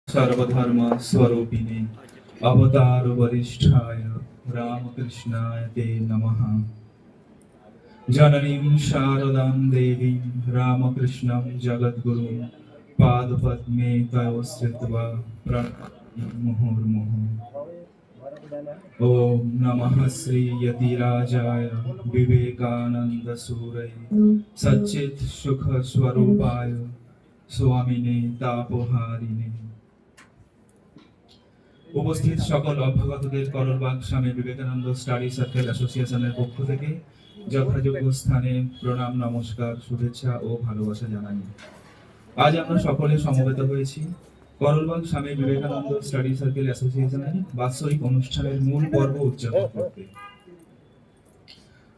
सर्वधर्म स्वरूपिणे अवतार वरिष्ठाय रामकृष्णाय ते नमः। जननीं शारदां देवीं रामकृष्णं जगद्गुरुं पादपद्मे तयो श्रित्वा प्रणमामि मुहुर्मुहुः। ॐ नमः श्री यतिराजाय विवेकानंद सूरये सच्चित् सुख स्वरूपाय स्वामिने तापहारिणे। উপস্থিত সকল অভ্যাগতদের করলবাগ স্বামী বিবেকানন্দ স্টাডি সার্কেল অ্যাসোসিয়েশনের পক্ষ থেকে যথাযোগ্য স্থানে প্রণাম, নমস্কার, শুভেচ্ছা ও ভালোবাসা জানাই। আজ আমরা সকলে সমবেত হয়েছি করলবাগ স্বামী বিবেকানন্দ স্টাডি সার্কেল অ্যাসোসিয়েশনের বাৎসরিক অনুষ্ঠানের মূল পর্ব উদযাপন করতে।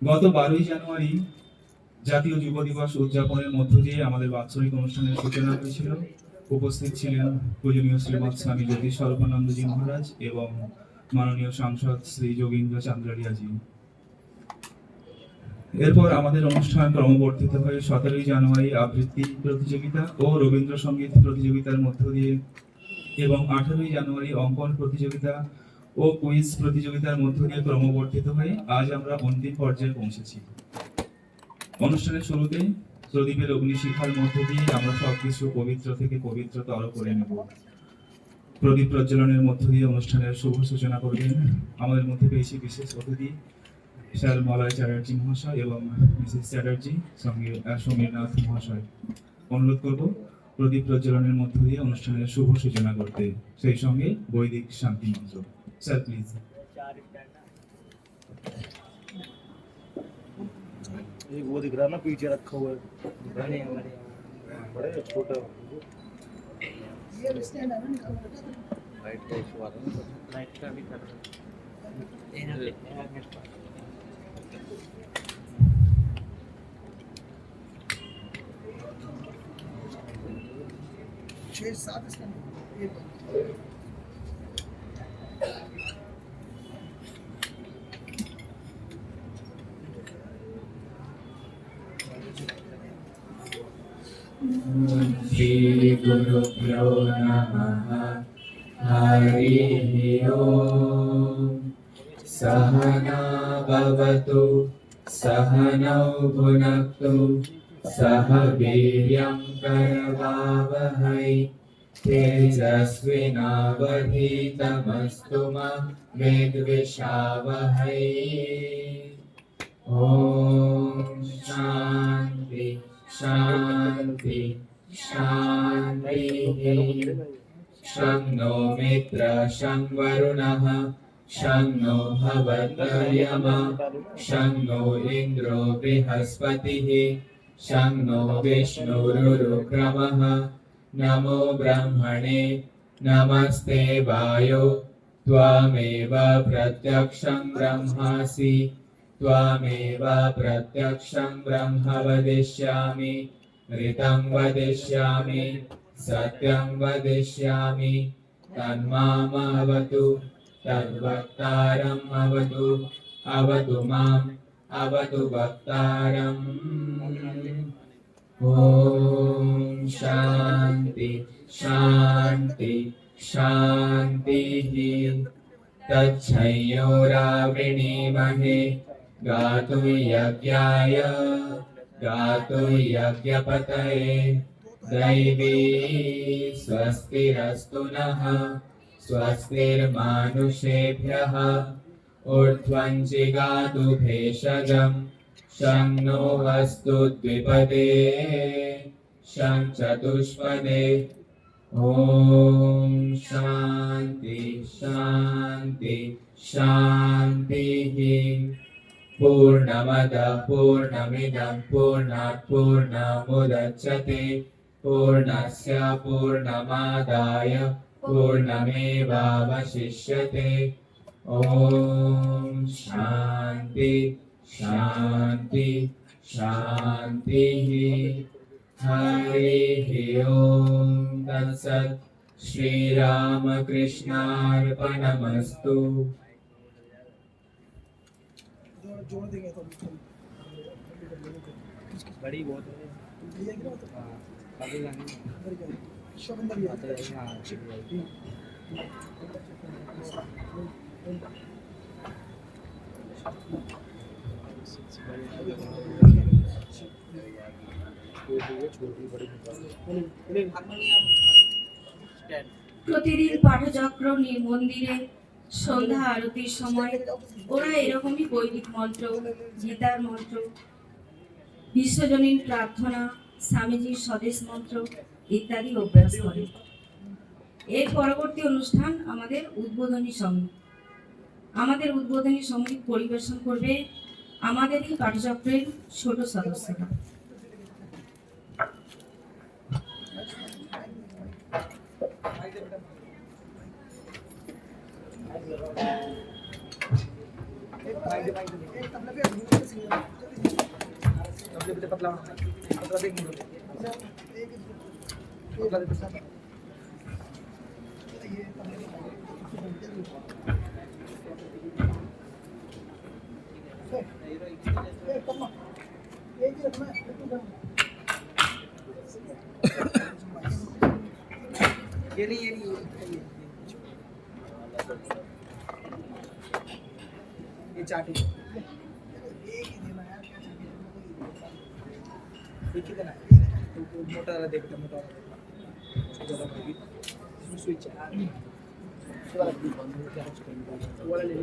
গত 12ই জানুয়ারি জাতীয় যুব দিবস উদযাপনের মধ্য দিয়ে আমাদের বাৎসরিক অনুষ্ঠানের সূচনা হয়েছিল। উপস্থিত ছিলেন পূজনীয় শ্রীমৎ স্বামী জ্যোতি স্বরূপানন্দজি মহারাজ এবং মাননীয় সাংসদ শ্রী যোগীন্দ্র চান্দ্রালিয়াজি। এরপর আমাদের অনুষ্ঠান ক্রমবর্ধিত হয়ে 17ই জানুয়ারি আবৃত্তি প্রতিযোগিতা ও রবীন্দ্রসঙ্গীত প্রতিযোগিতার মধ্য দিয়ে এবং 18ই জানুয়ারি অঙ্কন প্রতিযোগিতা ও কুইজ প্রতিযোগিতার মধ্য দিয়ে ক্রমবর্ধিত হয়ে আজ আমরা অন্তিম পর্যায়ে পৌঁছেছি। অনুষ্ঠানের শুরুতে প্রদীপের অগ্নিশিখার মধ্য দিয়ে আমরা সবকিছু পবিত্র থেকে পবিত্রতর করে নেব। প্রদীপ প্রজ্বলনের মধ্য দিয়ে অনুষ্ঠানের শুভ সূচনা করবেন আমাদের মধ্যে পেয়েছি বিশেষ অতিথি স্যার মলয় চ্যাটার্জি মহাশয় এবং মিসেস চ্যাটার্জি, সঙ্গে সমীরনাথ মহাশয়। অনুরোধ করব প্রদীপ প্রজ্বলনের মধ্য দিয়ে অনুষ্ঠানের শুভ সূচনা করতে, সেই সঙ্গে বৈদিক শান্তি মন্ত্র। Sir please. एक वो दिख रहा है ना पीछे रखा हुआ है, बड़े छोटा लाइट का इशू आ रहा है, लाइट का भी कर छः सात इसका श्री गुरुभ्यो नमः। हरिः ओम्। सहना भवतु सहनौ भुनक्तु सह वीर्यं करवावहै तेजस्विनावधीतमस्तु मा विद्विषावहै। ॐ शान्ति शान्ति शान्तिः। शं नो मित्र शं वरुणः शं नो भवतर्यमः शं नो इन्द्रो बृहस्पतिः शं नो विष्णुरुक्रमः। नमो ब्रह्मणे नमस्ते वायो त्वमेव प्रत्यक्षं ब्रह्मासि त्वमेव प्रत्यक्षं ब्रह्म वदिष्यामि ऋतं वदिष्यामि सत्यं वदिष्यामि। तन्मामवतु तद्वक्तारम् अवतु अवतु माम् अवतु वक्तारम्। ॐ शान्ति शान्ति शान्तिः। तच्छंयोरावृणीमहे गातुं यज्ञाय गातुं यज्ञपतये। दैवी स्वस्तिरस्तु नः स्वस्तिर्मानुषेभ्यः। ऊर्ध्वं जिगातु भेषजं शं नो अस्तु द्विपदे शं चतुष्पदे। ॐ शान्ति शान्ति शान्तिः। पूर्णमदः पूर्णमिदं पूर्णात् पूर्णमुदच्यते पूर्णस्य पूर्णमादाय पूर्णमेवावशिष्यते। ॐ शान्ति शान्ति शान्तिः। हरिः ओम् तत्सत्। श्रीरामकृष्णार्पणमस्तु। जोड़ देंगे तो बड़ी बहुत है। প্রতিদিন পাঠচক্র মন্দিরে সন্ধ্যা আরতির সময় ওরা এরকমই বৈদিক মন্ত্র, গীতার মন্ত্র, বিশ্বজনীন প্রার্থনা, স্বামীজির স্বদেশ মন্ত্র ইত্যাদি অভ্যাস করে। এর পরবর্তী অনুষ্ঠান আমাদের উদ্বোধনী সঙ্গীত। আমাদের উদ্বোধনী সঙ্গীত পরিবেশন করবে আমাদের এই পাঠচক্রের ছোট সদস্যরা। ये चाट एक ही देना तो मोटा वाला देखता मोटा वाला स्विच है वाला ले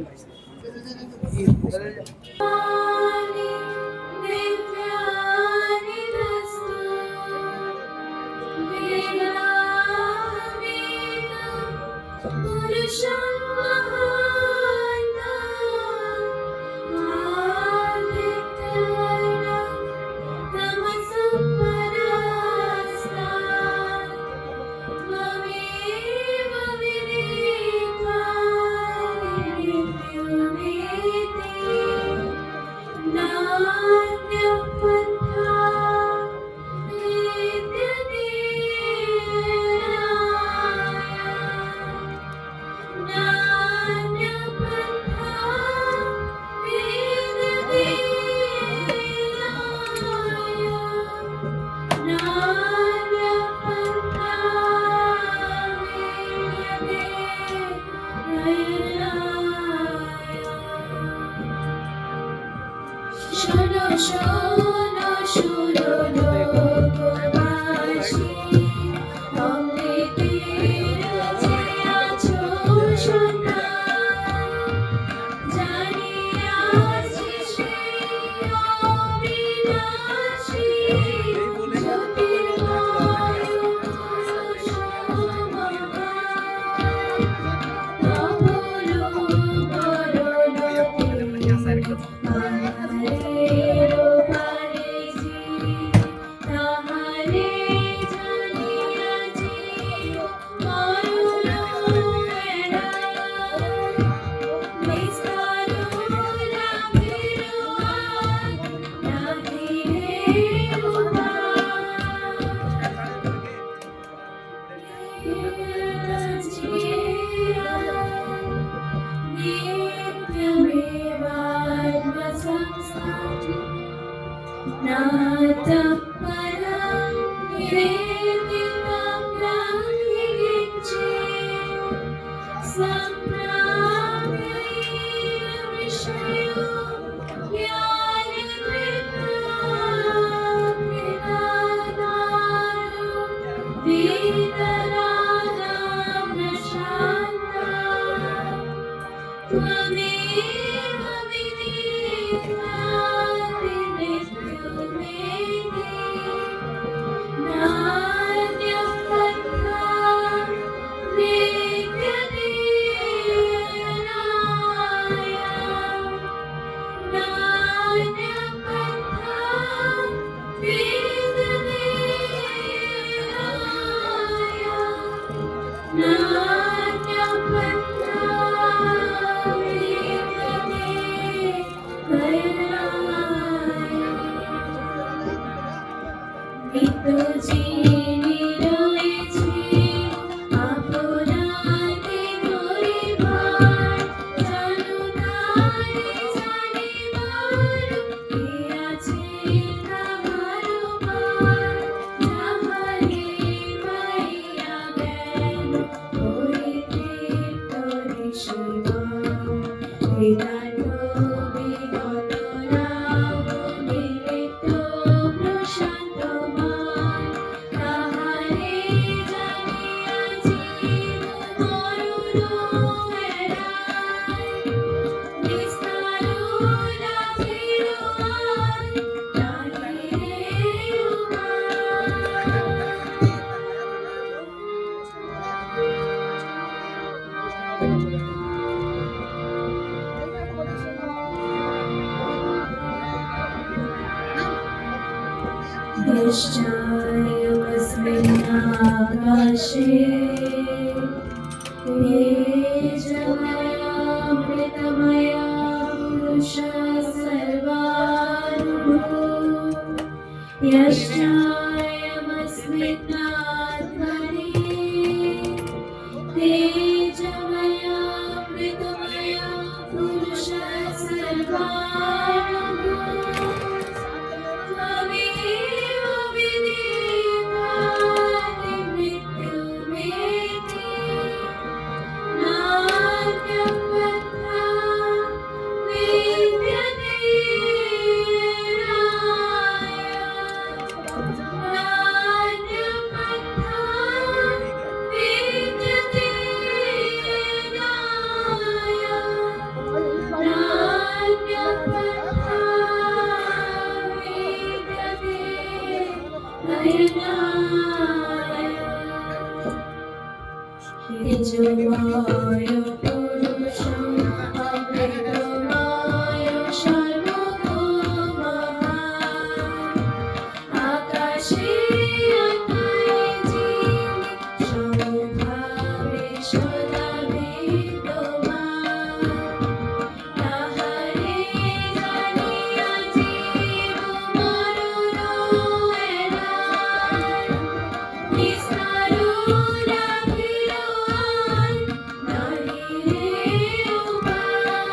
বিরাট বিগত রাম নিলিপ্ত প্রশান্ত মান তাহারে জানিয়াছি মরুর এড়ায় বিস্তার রাখির আন নাহিরে आकाशे तेजमयामृतमया पुरुष सर्वानुभू यश्चायमस्मिन्नात्मनि तेजमयामृतमया पुरुष सर्वानुभू তেজময় পুরুষ অমৃতময় সর্বভৌম আকাশে সমভাবে সদা বিদ্যমান তাহারে জানিয়া জীব মরুর এড়ায় বিস্তার রাখির আন নাহিরে উপায়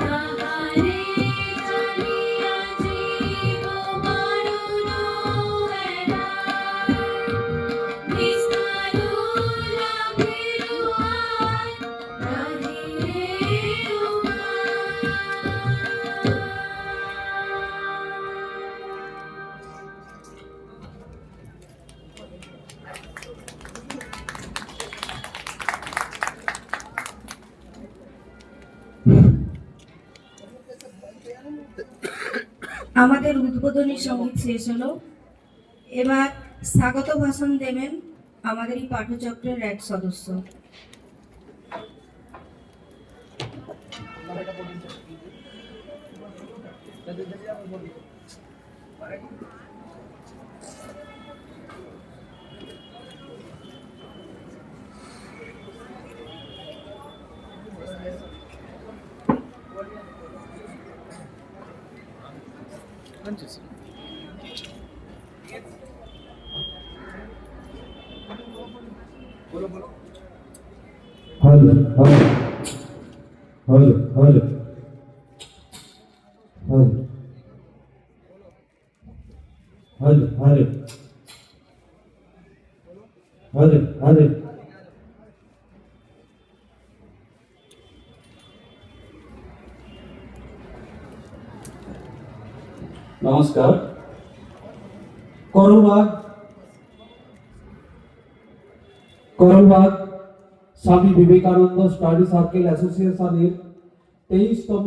তাহারে জানিয়া জীব মরুর এড়ায় বিস্তার রাখির আন নাহিরে আমাদের উদ্বোধনী সঙ্গীত শেষ হলো। এবার স্বাগত ভাষণ দেবেন আমাদের এই পাঠচক্রের এক সদস্য। Halo, halo, halo, halo, halo, halo, halo, halo, halo. নমস্কার। করলবাগ স্বামী বিবেকানন্দ স্টাডি সার্কেল অ্যাসোসিয়েশনের 23তম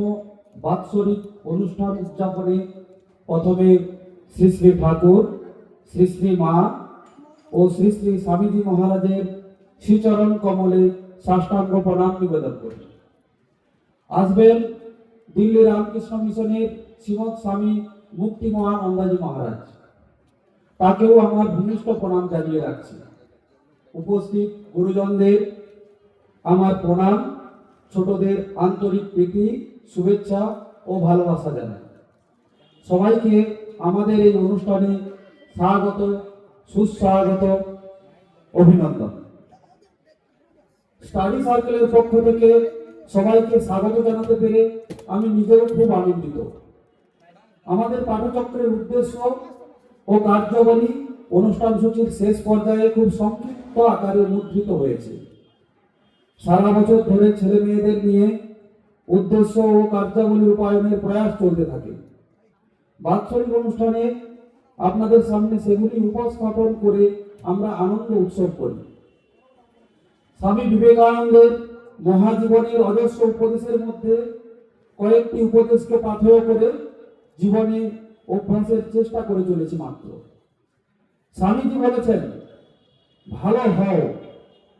বাৎসরিক অনুষ্ঠান উদযাপনে প্রথমে শ্রী শ্রী ঠাকুর, শ্রী শ্রী মা ও শ্রী শ্রী স্বামীজি মহারাজের শ্রীচরণ কমলে সাষ্টাঙ্গ প্রণাম নিবেদন করি। আসবেন দিল্লি রামকৃষ্ণ মিশনের শ্রীমৎ স্বামী মুক্তি মহানন্দাজি মহারাজ, তাকেও আমার ভূমিষ্ঠ প্রণাম জানিয়ে রাখছি। উপস্থিত গুরুজনদের আমার প্রণাম, ছোটদের আন্তরিক প্রীতি, শুভেচ্ছা ও ভালোবাসা জানাই। সবাইকে আমাদের এই অনুষ্ঠানে স্বাগত, সুস্বাগত, অভিনন্দন। স্টাডি সার্কেলের পক্ষ থেকে সবাইকে স্বাগত জানাতে পেরে আমি নিজেও খুব আনন্দিত। আমাদের পাঠচক্রের উদ্দেশ্য ও কার্যাবলী অনুষ্ঠান সূচির শেষ পর্যায়ে খুব সংক্ষিপ্ত আকারে মুদ্রিত হয়েছে। সারা বছর ধরে ছেলে মেয়েদের নিয়ে উদ্দেশ্য ও কার্যাবলী রূপায়ণের প্রয়াস চলতে থাকে। বাৎসরিক অনুষ্ঠানে আপনাদের সামনে সেগুলি উপস্থাপন করে আমরা আনন্দ উৎসব করি। স্বামী বিবেকানন্দের মহাজীবনের অজস্র উপদেশের মধ্যে কয়েকটি উপদেশকে পাথেয় করে জীবনে অভ্যাসের চেষ্টা করে চলেছি মাত্র। স্বামীজি বলেছেন, ভালো হও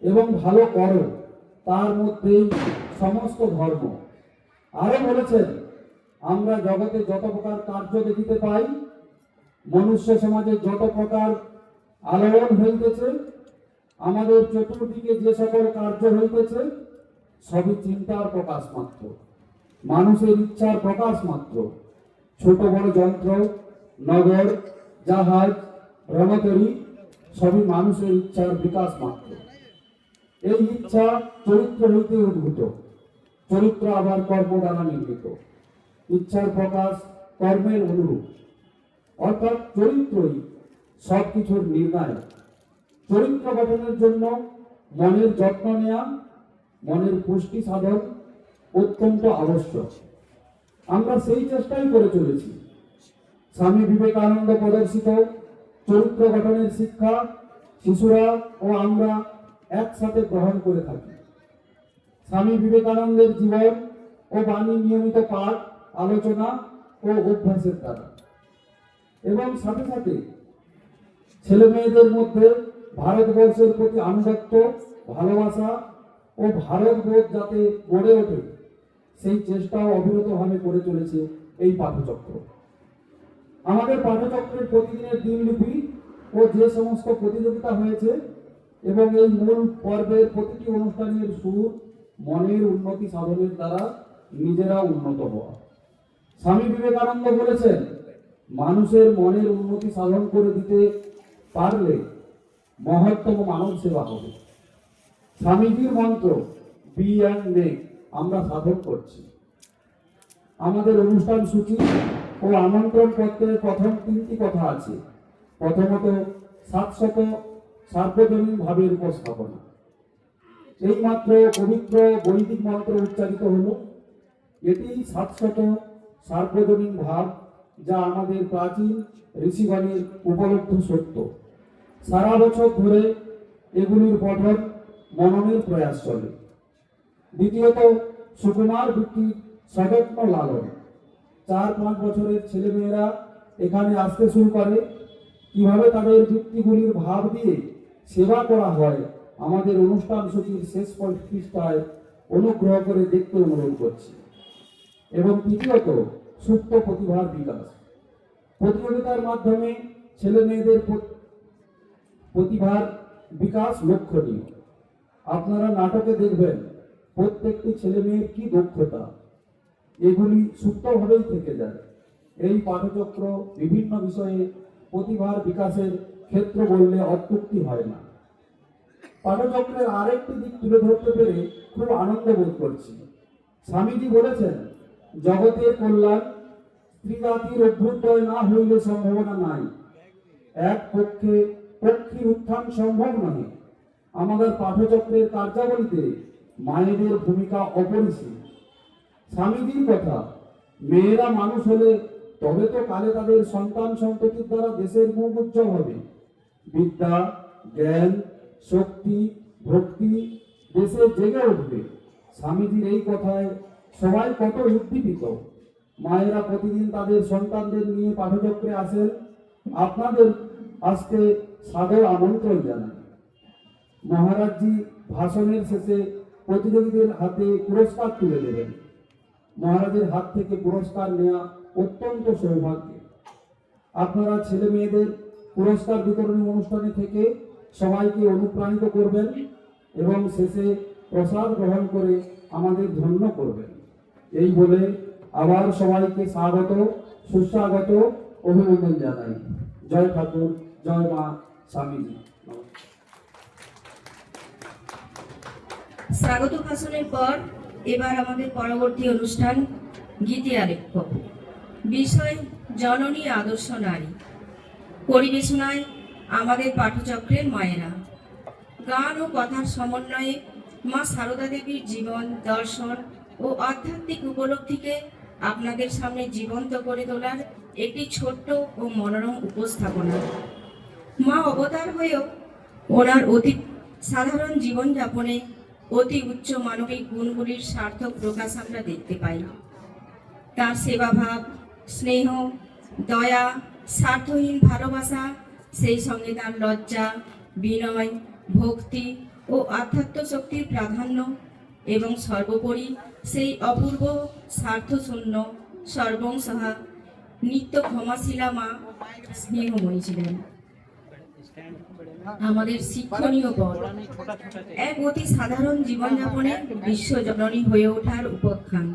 এবং ভালো করো, তার মধ্যেই সমস্ত ধর্ম। আরো বলেছেন, আমরা জগতে যত প্রকার কার্য দেখিতে পাই, মনুষ্য সমাজে যত প্রকার আলোড়ন হইতেছে, আমাদের চতুর্দিকে যে সকল কার্য হইতেছে, সবই চিন্তার প্রকাশ মাত্র, মানুষের ইচ্ছার প্রকাশ মাত্র। ছোট বড় যন্ত্র, নগর, জাহাজ, রণতরী সবই মানুষের ইচ্ছার বিকাশ মাত্র। এই ইচ্ছা চরিত্র হইতে উদ্ভূত, চরিত্র আবার কর্ম দ্বারা নির্মিত। ইচ্ছার প্রকাশ কর্মের অনুরূপ, অর্থাৎ চরিত্রই সবকিছুর নির্ণায়ক। চরিত্র গঠনের জন্য মনের যত্ন নেওয়া, মনের পুষ্টি সাধন অত্যন্ত আবশ্যক। আমরা সেই চেষ্টাই করে চলেছি। স্বামী বিবেকানন্দ প্রদর্শিত চরিত্র গঠনের শিক্ষা শিশুরা ও আমরা একসাথে গ্রহণ করে থাকি। স্বামী বিবেকানন্দের জীবন ও বাণী নিয়মিত পাঠ, আলোচনা ও অভ্যাসের দ্বারা, এবং সাথে সাথে ছেলে মেয়েদের মধ্যে ভারতবর্ষের প্রতি আনুগত্য, ভালোবাসা ও ভারতবোধ যাতে গড়ে ওঠে, সেই চেষ্টাও অবিরতভাবে করে চলেছে এই পাঠচক্র। আমাদের পাঠচক্রের প্রতিদিনের দিনলিপি ও যে সমস্ত প্রতিযোগিতা হয়েছে এবং এই মূল পর্বের প্রতিটি অনুষ্ঠানের সুর মনের উন্নতি সাধনের দ্বারা নিজেরা উন্নত হওয়া। স্বামী বিবেকানন্দ বলেছেন, মানুষের মনের উন্নতি সাধন করে দিতে পারলে মহত্তম মানব সেবা হবে। স্বামীজির মন্ত্র বি অ্যান্ড মেক আমরা সাধন করছি। আমাদের অনুষ্ঠান সূচি ও আমন্ত্রণ পত্রের প্রথম 3টি কথা আছে। প্রথমত 700 সার্বজনীন ভাবের উপস্থাপনা। এই মাত্র পবিত্র বৈদিক মন্ত্র উচ্চারিত হলো। এটি 700 সার্বজনীন ভাব, যা আমাদের প্রাচীন ঋষিগণের উপলব্ধ সত্য। সারা বছর ধরে এগুলির পঠন মননের প্রয়াস চলে। দ্বিতীয়ত সুকুমার বৃত্তির সযত্ন লালন। 4-5 বছরের ছেলেমেয়েরা এখানে আসতে শুরু করে। কিভাবে তাদের বৃত্তিগুলির ভাব দিয়ে সেবা করা হয়, আমাদের অনুষ্ঠান সূচির শেষ পৃষ্ঠায় অনুগ্রহ করে দেখতে অনুরোধ করছি। এবং তৃতীয়ত সুপ্ত প্রতিভার বিকাশ। প্রতিযোগিতার মাধ্যমে ছেলে মেয়েদের প্রতিভার বিকাশ লক্ষণীয়। আপনারা নাটকে দেখবেন প্রত্যেকটি ছেলে মেয়ের কি দক্ষতা, এগুলি সুপ্তভাবেই থেকে যায়। এই পাঠচক্র বিভিন্ন বিষয়ে প্রতিভার বিকাশের ক্ষেত্র বললে অত্যুক্তি হয় না। পাঠচক্রের আরেকটি দিক তুলে ধরতে পেরে খুব আনন্দ বোধ করছি। স্বামীজি বলেছেন, জগতের কল্যাণ স্ত্রী জাতির অভ্যুদয় না হইলে সম্ভাবনা নাই। এক পক্ষে পক্ষীর উত্থান সম্ভব নয়। আমাদের পাঠচক্রের কার্যাবলীতে মায়েদের ভূমিকা অপরিসীম। স্বামীজির কথা, মেয়েরা মানুষ হলে তবে তো কালে তাদের সন্তান সন্ততির দ্বারা দেশের মুখ উজ্জ্বল হবে। বিদ্যা, জ্ঞান, শক্তি, ভক্তি দেশে জেগে উঠবে। স্বামীজির এই কথায় সবাই কত উদ্দীপিত। মায়েরা প্রতিদিন তাদের সন্তানদের নিয়ে পাঠচক্রে আসেন। আপনাদের আসতে সাদর আমন্ত্রণ জানাই। মহারাজজি ভাষণের শেষে প্রতিযোগীদের হাতে পুরস্কার তুলে দেবেন। মহারাজের হাত থেকে পুরস্কার নেওয়া অত্যন্ত সৌভাগ্য। আপনারা ছেলে মেয়েদের পুরস্কার বিতরণী অনুষ্ঠানে থেকে সবাইকে অনুপ্রাণিত করবেন এবং শেষে প্রসাদ গ্রহণ করে আমাদের ধন্য করবেন। এই বলে আবার সবাইকে স্বাগত, সুস্বাগত, অভিনন্দন জানাই। জয় ঠাকুর, জয় মা স্বামীজি। স্বাগত ভাষণের পর এবার আমাদের পরবর্তী অনুষ্ঠান গীতি আলেখ্য। বিষয় জননী আদর্শ নারী। পরিবেশনায় আমাদের পাঠচক্রের মায়েরা। গান ও কথার সমন্বয়ে মা সারদা দেবীর জীবন, দর্শন ও আধ্যাত্মিক উপলব্ধিকে আপনাদের সামনে জীবন্ত করে তোলার একটি ছোট্ট ও মনোরম উপস্থাপনা। মা অবতার হয়েও ওনার অতি সাধারণ জীবনযাপনে অতি উচ্চ মানবিক গুণগুলির সার্থক প্রকাশ আমরা দেখতে পাই। তার সেবাভাব, স্নেহ, দয়া, স্বার্থহীন ভালোবাসা, সেই সঙ্গে তার লজ্জা, বিনয়, ভক্তি ও আধ্যাত্ম শক্তির প্রাধান্য এবং সর্বোপরি সেই অপূর্ব স্বার্থশূন্য সর্বংসহা নিত্য ক্ষমাশীলা মা স্নেহময়ী ছিলেন। আমাদের শিক্ষণীয় পথ এক অতি সাধারণ জীবনযাপনে বিশ্বজননী হয়ে ওঠার উপাখ্যান।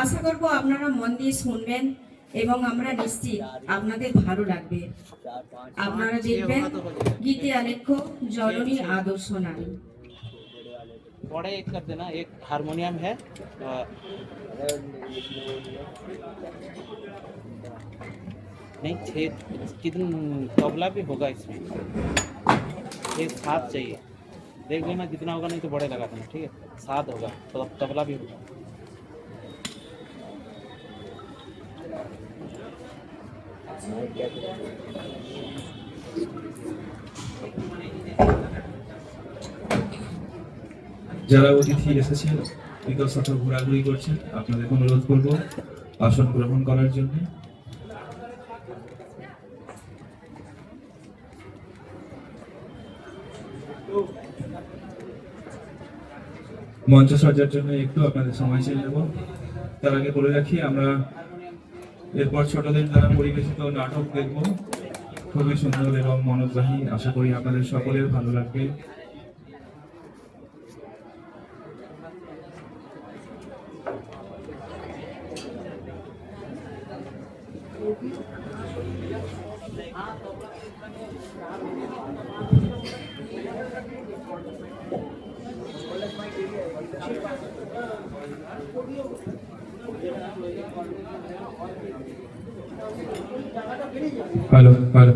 আশা করব আপনারা মন দিয়ে শুনবেন এবং আমরা নিশ্চিত আপনাদের ভালো লাগবে। আপনারা দেখবেন গীতে আলেখ্য জননী আদর্শ নারী। थोड़ा एक कर देना, एक हारमोनियम है नहीं, 6 कितने तबला भी होगा इसमें, एक 7 चाहिए, देख लेना कितना होगा, नहीं तो बड़े लगा देना, ठीक है 7 होगा तो तबला भी होगा। যারা অতিথি এসেছেন ইতস্তত ঘোরাঘুরি করছেন, আপনাদের অনুরোধ করব আসন গ্রহণ করার জন্য। মঞ্চ সজ্জার জন্য একটু আপনাদের সময় চেয়ে নেব। তার আগে বলে রাখি, আমরা এরপর ছোটদের দ্বারা পরিবেশিত নাটক দেখব, খুবই সুন্দর এবং মনোগ্রাহী। আশা করি আপনাদের সকলের ভালো লাগবে। হ্যালো হ্যালো,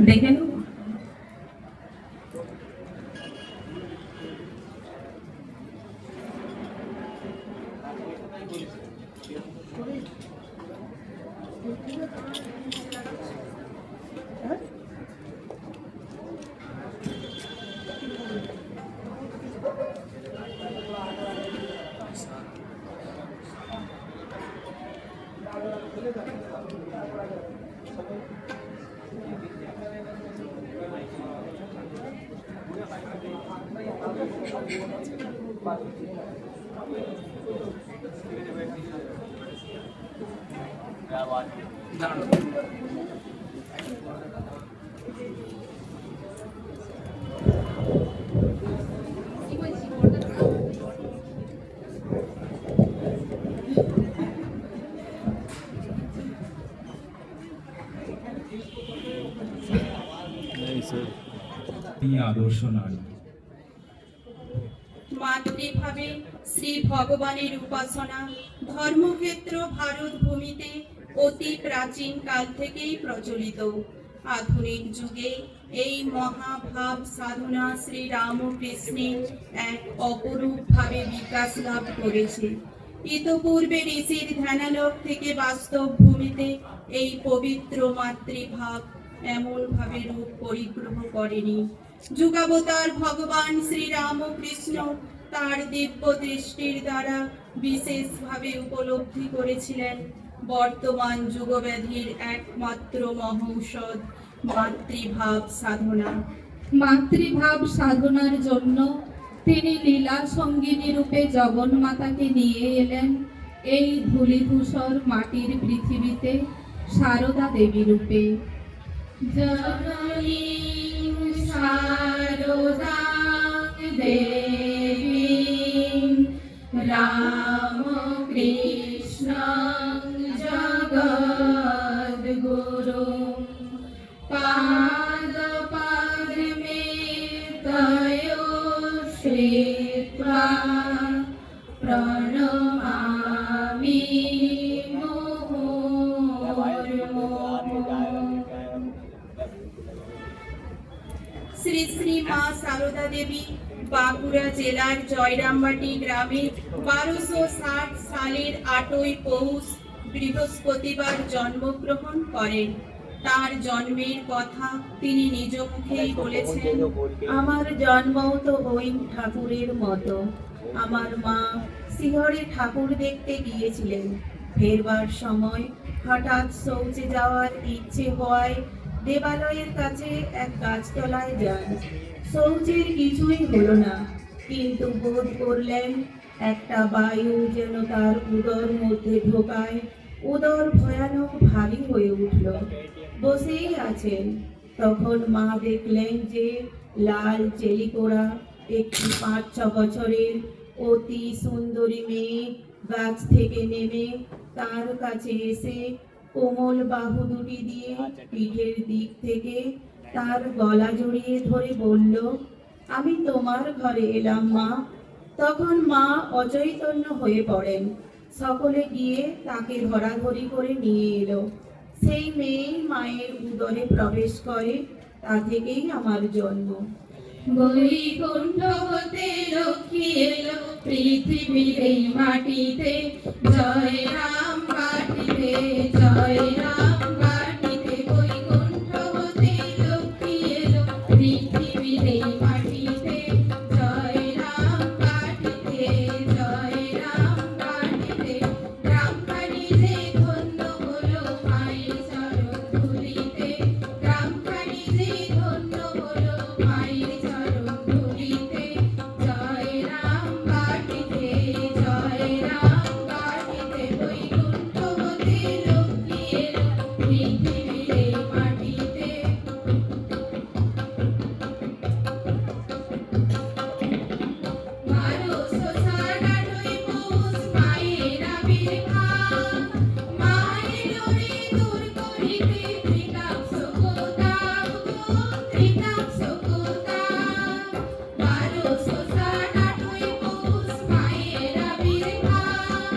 দেখে নেব। আদর্শ নারী। মাতৃভাবে শ্রী ভগবানের উপাসনা ধর্মক্ষেত্র ভারত ভূমিতে অতি প্রাচীন কাল থেকেই প্রচলিত। আধুনিক যুগে এই মহাভাব সাধনা শ্রী রামকৃষ্ণের এক অপরূপ ভাবে বিকাশ লাভ করেছে। ইতপূর্বে ঋষির ধ্যানালোক থেকে বাস্তব ভূমিতে এই পবিত্র মাতৃভাব এমন ভাবে রূপ পরিগ্রহ করেনি। যুগাবতার ভগবান শ্রী রামকৃষ্ণ তার দিব্য দৃষ্টির দ্বারা বিশেষভাবে উপলব্ধি করেছিলেন বর্তমান যুগব্যাধির একমাত্র মহৌষধ মাতৃভাব সাধনা। মাতৃভাব সাধনার জন্য তিনি লীলা সঙ্গিনী রূপে জগন্মাতাকে নিয়ে এলেন এই ধূলিধূসর মাটির পৃথিবীতে সারদা দেবী রূপে। জননী শারদা দেবী রাম কৃষ্ণ জগদ্গুরু পাদ পদ্মে তয়ো শ্রিত্বা প্রণমামি শ্রী শ্রী মা সারদা দেবী বাঁকুড়া জেলার জয়রামবাটি গ্রামে 1260 সালের 8ই পৌষ বৃহস্পতিবার জন্মগ্রহণ করেন। তার জন্মের কথা তিনি নিজ মুখেই বলেছেন, আমার জন্মও তো ওই ঠাকুরের মতো। আমার মা শিহরে ঠাকুর দেখতে গিয়েছিলেন। ফেরবার সময় হঠাৎ শৌচে যাওয়ার ইচ্ছে হওয়ায় দেবালয়ের কাছে এক গাছতলায় যান। শৌচের কিছুই হলো না, কিন্তু বোধ করলেন একটা বায়ু যেন তার উদর মধ্যে ঢোকায়। উদর ভয়ানক ভারী হয়ে উঠল। বসেই আছেন, তখন মা দেখলেন যে লাল চেলিকোড়া একটি 5-6 বছরের অতি সুন্দরী মেয়ে গাছ থেকে নেমে তার কাছে এসে কোমল বাহু দুটি দিয়ে পিঠের দিক থেকে তার গলা জড়িয়ে ধরে বলল, আমি তোমার ঘরে এলাম মা। তখন মা অচৈতন্য হয়ে পড়েন। সকলে গিয়ে তাকে ধরাধরি করে নিয়ে এলো। সেই মেয়ে মায়ের উদরে প্রবেশ করে, তা থেকেই আমার জন্ম। বৈকুণ্ঠ হতে লক্ষ্মী এলো পৃথিবীর এই মাটিতে, জয় রাম বাটিতে, জয় রাম বাটিতে। বৈকুণ্ঠ হতে লক্ষ্মী এলো পৃথিবীর এই মাটিতে, জয় রাম বাটিতে, জয় রাম বাটিতে। গ্রামখানি যে ধন্য হলো মায়ের চরণ ধুলিতে, গ্রামখানি যে ধন্য হলো মায়ের চরণ ধুলিতে, জয় রাম বাটিতে, জয় রাম বাটিতে। বৈকুণ্ঠ হতে লক্ষ্মী এলো পৃথিবীর এই মাটিতে। বারোশো ষাট আটই পৌষ মায়ের আবির্ভাব, মায়ের রে দূর করিতে ত্রিকাক্ষ কোতাপ গো, ত্রিকাক্ষ কোতাপ। বারোশো ষাট আটই পৌষ মায়ের আবির্ভাব,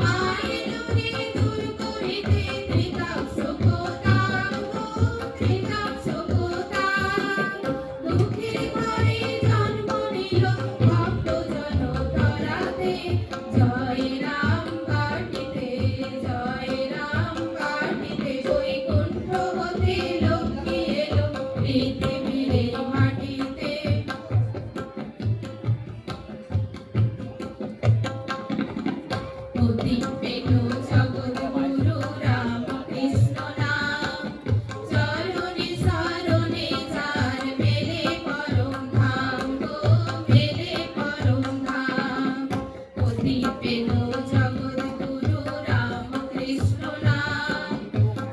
মায়ের রে দূর করিতে ত্রিকাক্ষ কোতাপ গো, ত্রিকাক্ষ কোতাপ। দুঃখের ঘরে জন্ম নিল ভক্ত জনতরাতে, জয় রাম বাটিতে, জয় রাম বাটিতে। বৈকুণ্ঠ হতে লক্ষ্মী এলো পৃথিবীর এই মাটিতে। অতি পেল জগদ্গুরু রাম কৃষ্ণ নাম, চরণে শরণে যার মেলে পরম ধাম গো, মেলে পরম ধাম। অতি পেল জগদ্গুরু রাম কৃষ্ণ নাম,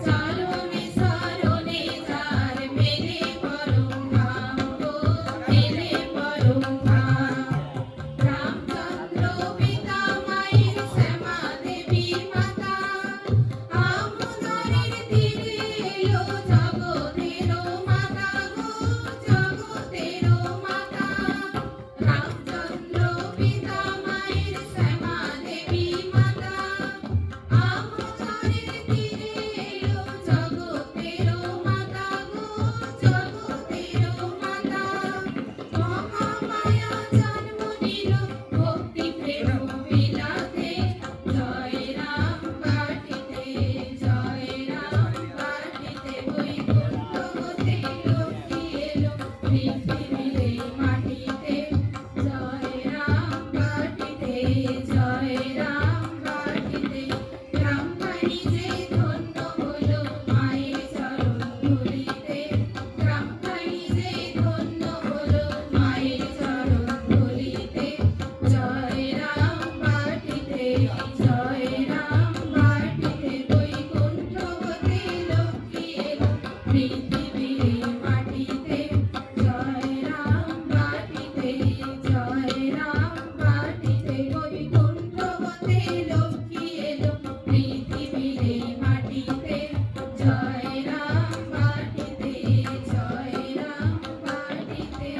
চরণে শরণে যার মেলে পরম ধাম গো, মেলে পরম ধাম। রামচন্দ্র পিতা মায়ের শ্যামা দেবী মাতা, আমোদরের তীরে এলো জগতের মাতা গো, জগতের মাতা। রামচন্দ্র পিতা মায়ের শ্যামা জয় রাম বাটিতে রামখানি যে ধন্য হলো মায়ের চরণ ধুলিতে রামখানি যে ধন্য হলো মায়ের চরণ ধুলিতে জয় রাম বাটিতে জয় রাম বাটিতে বৈকুণ্ঠ হতে লক্ষ্মী এলো পৃথিবীর মাটিতে জয় রাম বাটিতে জয় রাম বাটিতে বৈকুণ্ঠ হতে লক্ষ্মী এলো পৃথিবীর মাটিতে জয় রাম বাটিতে জয় রাম বাটিতে।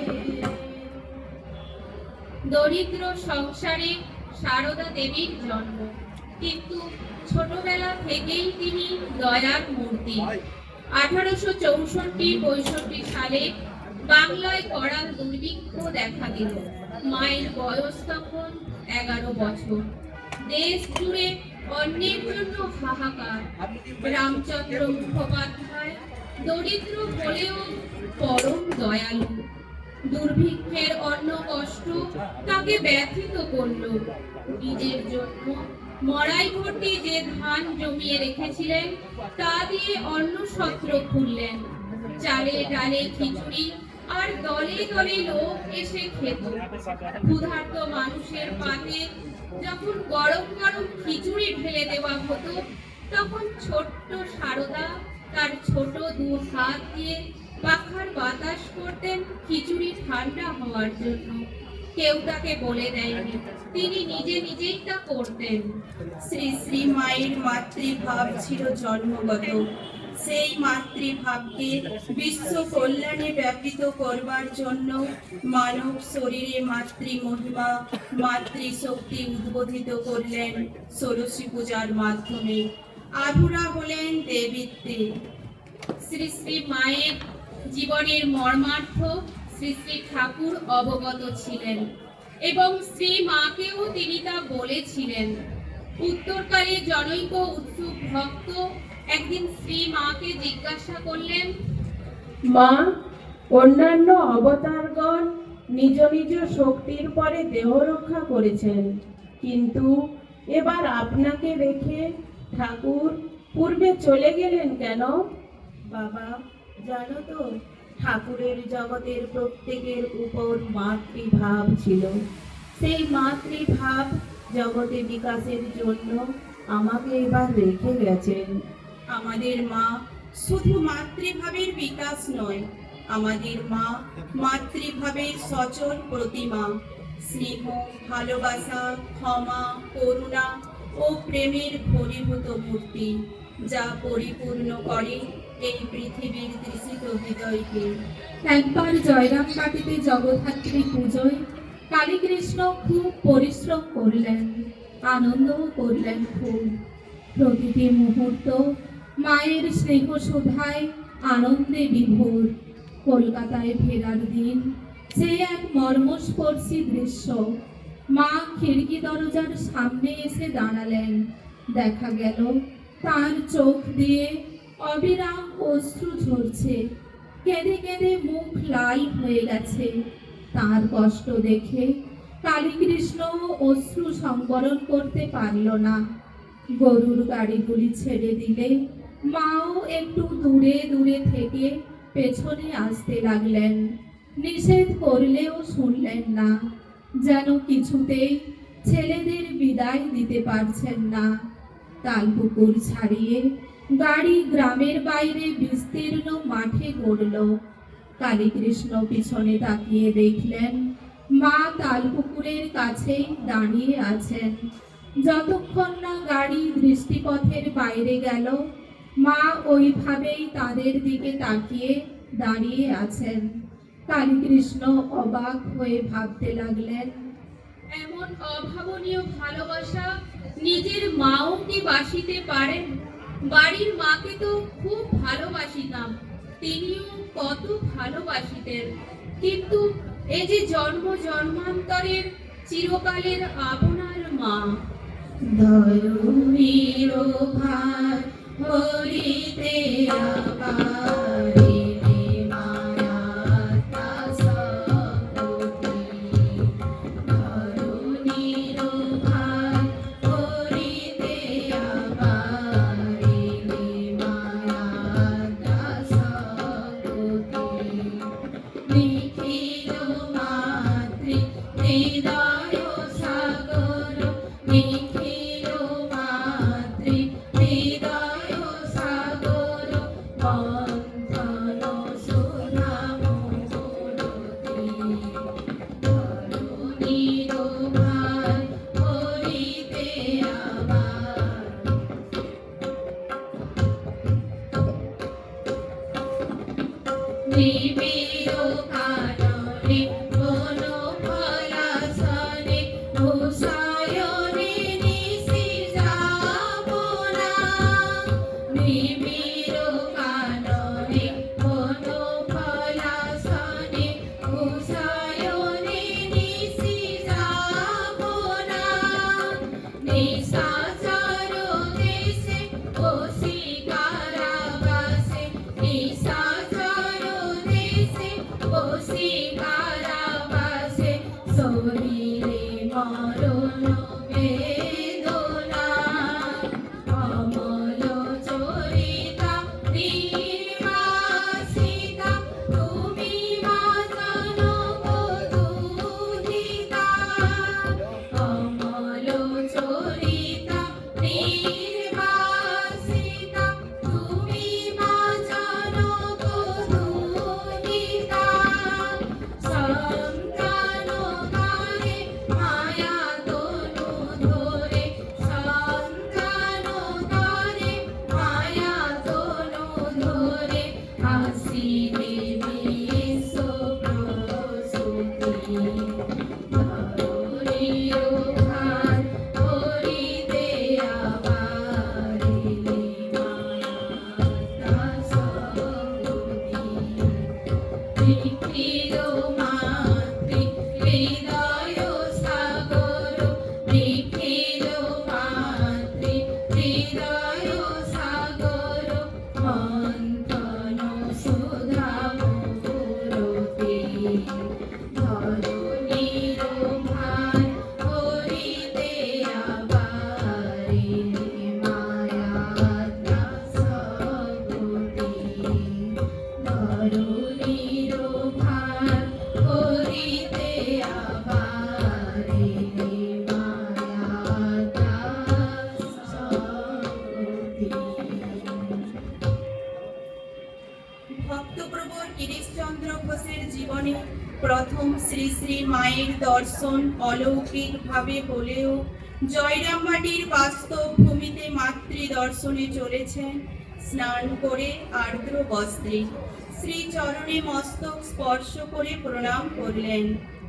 দরিদ্র সংসারে সারদা দেবীর জন্ম, কিন্তু ছোটবেলা থেকেই তিনি দয়ার মূর্তি। 1864-65 সালে বাংলায় করাল দুর্ভিক্ষ দেখা দিল। মায়ের বয়স তখন 11 বছর। দেশ জুড়ে অন্যের জন্য হাহাকার। রামচন্দ্র মুখোপাধ্যায় দরিদ্র হলেও পরম দয়ালু। দুর্ভিক্ষের অন্ন কষ্ট তাকে ব্যথিত করল। নিজের জন্য মড়াই ভর্তি যে ধান জমিয়ে রেখেছিলেন তা দিয়ে অন্নসত্র খুললেন। চালে ডালে খিচুড়ি আর দলে দলে লোক এসে খেত। ক্ষুধার্ত মানুষের পাতে যখন গরম গরম খিচুড়ি ঢেলে দেওয়া হতো, তখন ছোট্ট সারদা তার ছোট দু হাত দিয়ে পাখার বাতাস করতেন খিচুড়ি ঠান্ডা হওয়ার জন্য। কেউ তাকে বলে দেয়নি, তিনি নিজে নিজেই তা করতেন। শ্রী শ্রী মায়ের মাতৃভাব ছিল জন্মগত। সেই মাতৃভাবকে বিশ্ব কল্যাণে ব্যাপিত করবার জন্য মানব শরীরে মাতৃ মহিমা, মাতৃশক্তি উদ্বোধিত করলেন ষোড়শী পূজার মাধ্যমে। আধুরা হলেন দেবীত্বে। শ্রী শ্রী মায়ের জীবনের মর্মার্থ শ্রী শ্রী ঠাকুর অবগত ছিলেন এবং শ্রী মাকেও তিনি তা বলেছিলেন। উত্তরকালে জনৈক উৎসুক ভক্ত একদিন শ্রী মাকে জিজ্ঞাসা করলেন, মা, অন্যান্য অবতারগণ নিজ নিজ শক্তির পরে দেহ রক্ষা করেছেন, কিন্তু এবার আপনাকে রেখে ঠাকুর পূর্বে চলে গেলেন কেন? বাবা, জানো তো, ঠাকুরের জগতের প্রত্যেকের উপর মাতৃভাব ছিল। সেই মাতৃভাব জগতে বিকাশের জন্য আমাকে এবার রেখে গেছেন। আমাদের মা শুধু মাতৃভাবের বিকাশ নয়, আমাদের মা মাতৃভাবের সচল প্রতিমা। স্নেহ, ভালোবাসা, ক্ষমা, করুণা ও প্রেমের ঘনীভূত মূর্তি, যা পরিপূর্ণ করে এই পৃথিবীর তৃষিত হৃদয়কে। একবার জয়রাম বাটিতে জগদ্ধাত্রী পুজোয় কালীকৃষ্ণ খুব পরিশ্রম করলেন, আনন্দও করলেন খুব। প্রতিটি মুহূর্ত মায়ের স্নেহ সুধায় আনন্দে বিভোর। কলকাতায় ফেরার দিন সে এক মর্মস্পর্শী দৃশ্য। মা খিড়কি দরজার সামনে এসে দাঁড়ালেন। দেখা গেল তার চোখ দিয়ে অবিরাম অশ্রু ঝরছে। কেঁদে কেঁদে মুখ লাল হয়ে গেছে। তার কষ্ট দেখে কালীকৃষ্ণ অশ্রু সংবরণ করতে পারল না। গরুর গাড়িগুলি ছেড়ে দিলে মাও একটু দূরে দূরে থেকে পেছনে আসতে লাগলেন। নিষেধ করলেও শুনলেন না, যেন কিছুতেই ছেলেদের বিদায় দিতে পারছেন না। তালপুকুর ছাড়িয়ে গাড়ি গ্রামের বাইরে বিস্তীর্ণ মাঠে গড়ল। কালীকৃষ্ণ পিছনে তাকিয়ে দেখলেন মা তালপুকুরের কাছেই দাঁড়িয়ে আছেন। যতক্ষণ না গাড়ি দৃষ্টিপথের বাইরে গেল, মা ওইভাবেই তাদের দিকে তাকিয়ে দাঁড়িয়ে আছেন। কালীকৃষ্ণ অবাক হয়ে ভাবতে লাগলেন, এমন অভাবনীয় ভালোবাসা নিজের মাও কি বাসিতে পারেন? বাড়ির মাকে তো খুব ভালোবাসিতাম, তিনিও কত ভালোবাসিতেন, কিন্তু এ যে জন্ম জন্মান্তরের চিরকালের আপনার মা। ধরুণীর ভার হরিতে আকারে মায়া দাসপতি। ধরুণীর নিখিল মাতৃ হৃদয় সাগর মন্থন সুধা তরুণীর ভার হরিতে আবার নিবিড় কাননে বন ফলাসনে ভূষায়নে নিশি যাবনা নিবিড় কাননে বন ফলাসনে ভূষায়নে নিশি যাবনা নিশাচর দেশে বসি কারাবাসে নিশাচর দেশে বসি কারাবাসে শরীরে মরণ বেদনা অমল চরিতা নির্বাসিতা তুমি মা জনপদুহিতা অমল চরিতা নির্বাসিতা তুমি মা জনপদুহিতা সন্তান তারে মায়া তনু ধরে সন্তান তারে মায়া তনু ধরে আসিলে বিশ্ব প্রসূতি ধরণীর ভার হরিতে আবার এলে মাতা সবুতি নিখিল মাতৃ হৃদয় সাগর নিখিল মাতৃ হৃদয় সাগর মন্থন সুধা মূরতি ধরণীর ভার হরিতে আবার এলে মায়া সবুতি ধরণীর ভার হরিতে আবার এলে মায়া সবুতি। ভক্তপ্রবর গিরিশচন্দ্র ঘোষের জীবনে প্রথম শ্রী শ্রী মায়ের দর্শন অলৌকিক ভাবে হলেও জয়রামবাটির বাস্তব ভূমিতে মাতৃ দর্শনে চলেছেন স্নান করে আর্দ্র বস্ত্রে শ্রী চরণে মস্তক স্পর্শ করে প্রণাম করলেন।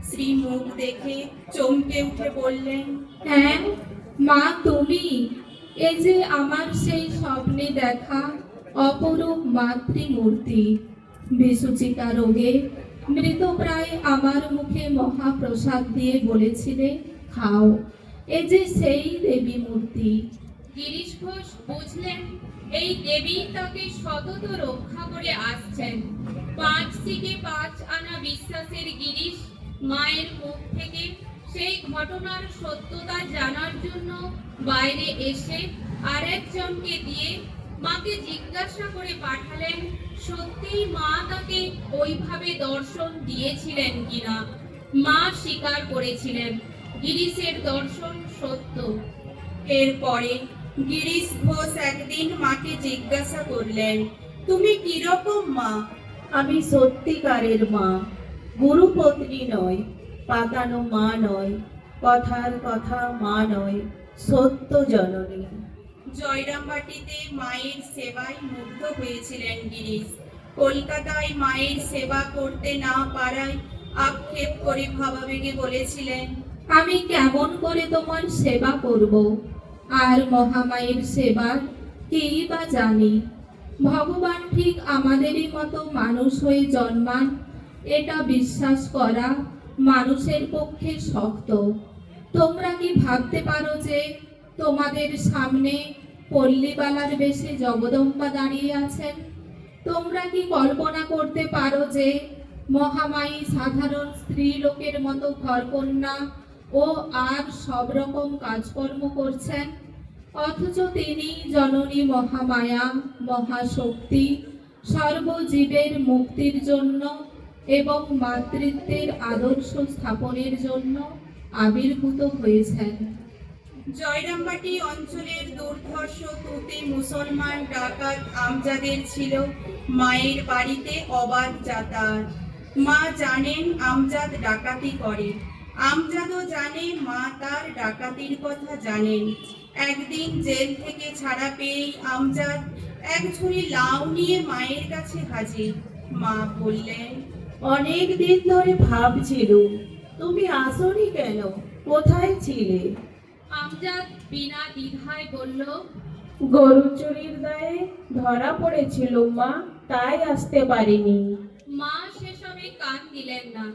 শ্রী মুখ দেখে চমকে উঠে বললেন, হ্যাঁ মা তুমি, এই যে আমার সেই স্বপ্নে দেখা অপরূপ মাতৃমূর্তি। বিসূচিকা রোগে মৃতপ্রায় আমার মুখে মহাপ্রসাদ দিয়ে বলেছিলে খাও, এই যে সেই দেবী মূর্তি। গিরিশ ঘোষ বুঝলেন এই দেবী তাকে সতত রক্ষা করে আসছেন। 5 থেকে 5 আনা বিশ্বাসের গিরিশ মায়ের মুখ থেকে সেই ঘটনার সত্যতা জানার জন্য বাইরে এসে আরেকজনকে দিয়ে মাকে জিজ্ঞাসা করে পাঠালেন সত্যিই মা তাকে ওইভাবে দর্শন দিয়েছিলেন কিনা। মা স্বীকার করেছিলেন গিরিশের দর্শন সত্য। এরপরে গিরিশ ঘোষ একদিন মাকে জিজ্ঞাসা করলেন, তুমি কিরকম মা? আমি সত্যিকারের মা, গুরুপত্নী নয়, পাতানো মা নয়, কথার কথা মা নয়, সত্য জননী। জয়রামবাটিতে মায়ের সেবায় মুগ্ধ হয়েছিলেন গিরিশ। কলকাতায় মায়ের সেবা করতে না পারায় আক্ষেপ করে ভাবাবেগে বলেছিলেন, আমি কেমন করে তোমার সেবা করব, আর মহামায়ের সেবার কেই বা জানি। ভগবান ঠিক আমাদেরই মতো মানুষ হয়ে জন্মান, এটা বিশ্বাস করা মানুষের পক্ষে শক্ত। তোমরা কি ভাবতে পারো যে তোমাদের সামনে পল্লীবালার বেশে জগদম্বা দাঁড়িয়ে আছেন? তোমরা কি কল্পনা করতে পারো যে মহামায়ী সাধারণ স্ত্রী লোকের মতো ঘরকন্যা ও আর সব রকম কাজকর্ম করছেন? অথচ তিনি জননী মহামায়া, মহাশক্তি, সর্বজীবের মুক্তির জন্য এবং মাতৃত্বের আদর্শ স্থাপনের জন্য আবির্ভূত হয়েছেন। জয়রামবাটি অঞ্চলের দুর্ধর্ষ তুতে মুসলমান ডাকাত আমজাদের ছিল মায়ের বাড়িতে অবাধ যাতায়াত। মা জানেন আমজাদ ডাকাতি করে, আমজাদও জানে মা তার ডাকাতির কথা জানেন। একদিন জেল থেকে ছাড়া পেয়েই আমজাদ এক ঝুড়ি লাউ নিয়ে মায়ের কাছে হাজির। মা বললেন, অনেক দিন ধরে ভাবছিলুম তুমি আসোনি কেন, কোথায় ছিলে? আমজাদ বিনা দ্বিধায় বলল, গরু চুরির দায়ে ধরা পড়েছিল মা, তাই আসতে পারিনি। মা সেসবে কান দিলেন না,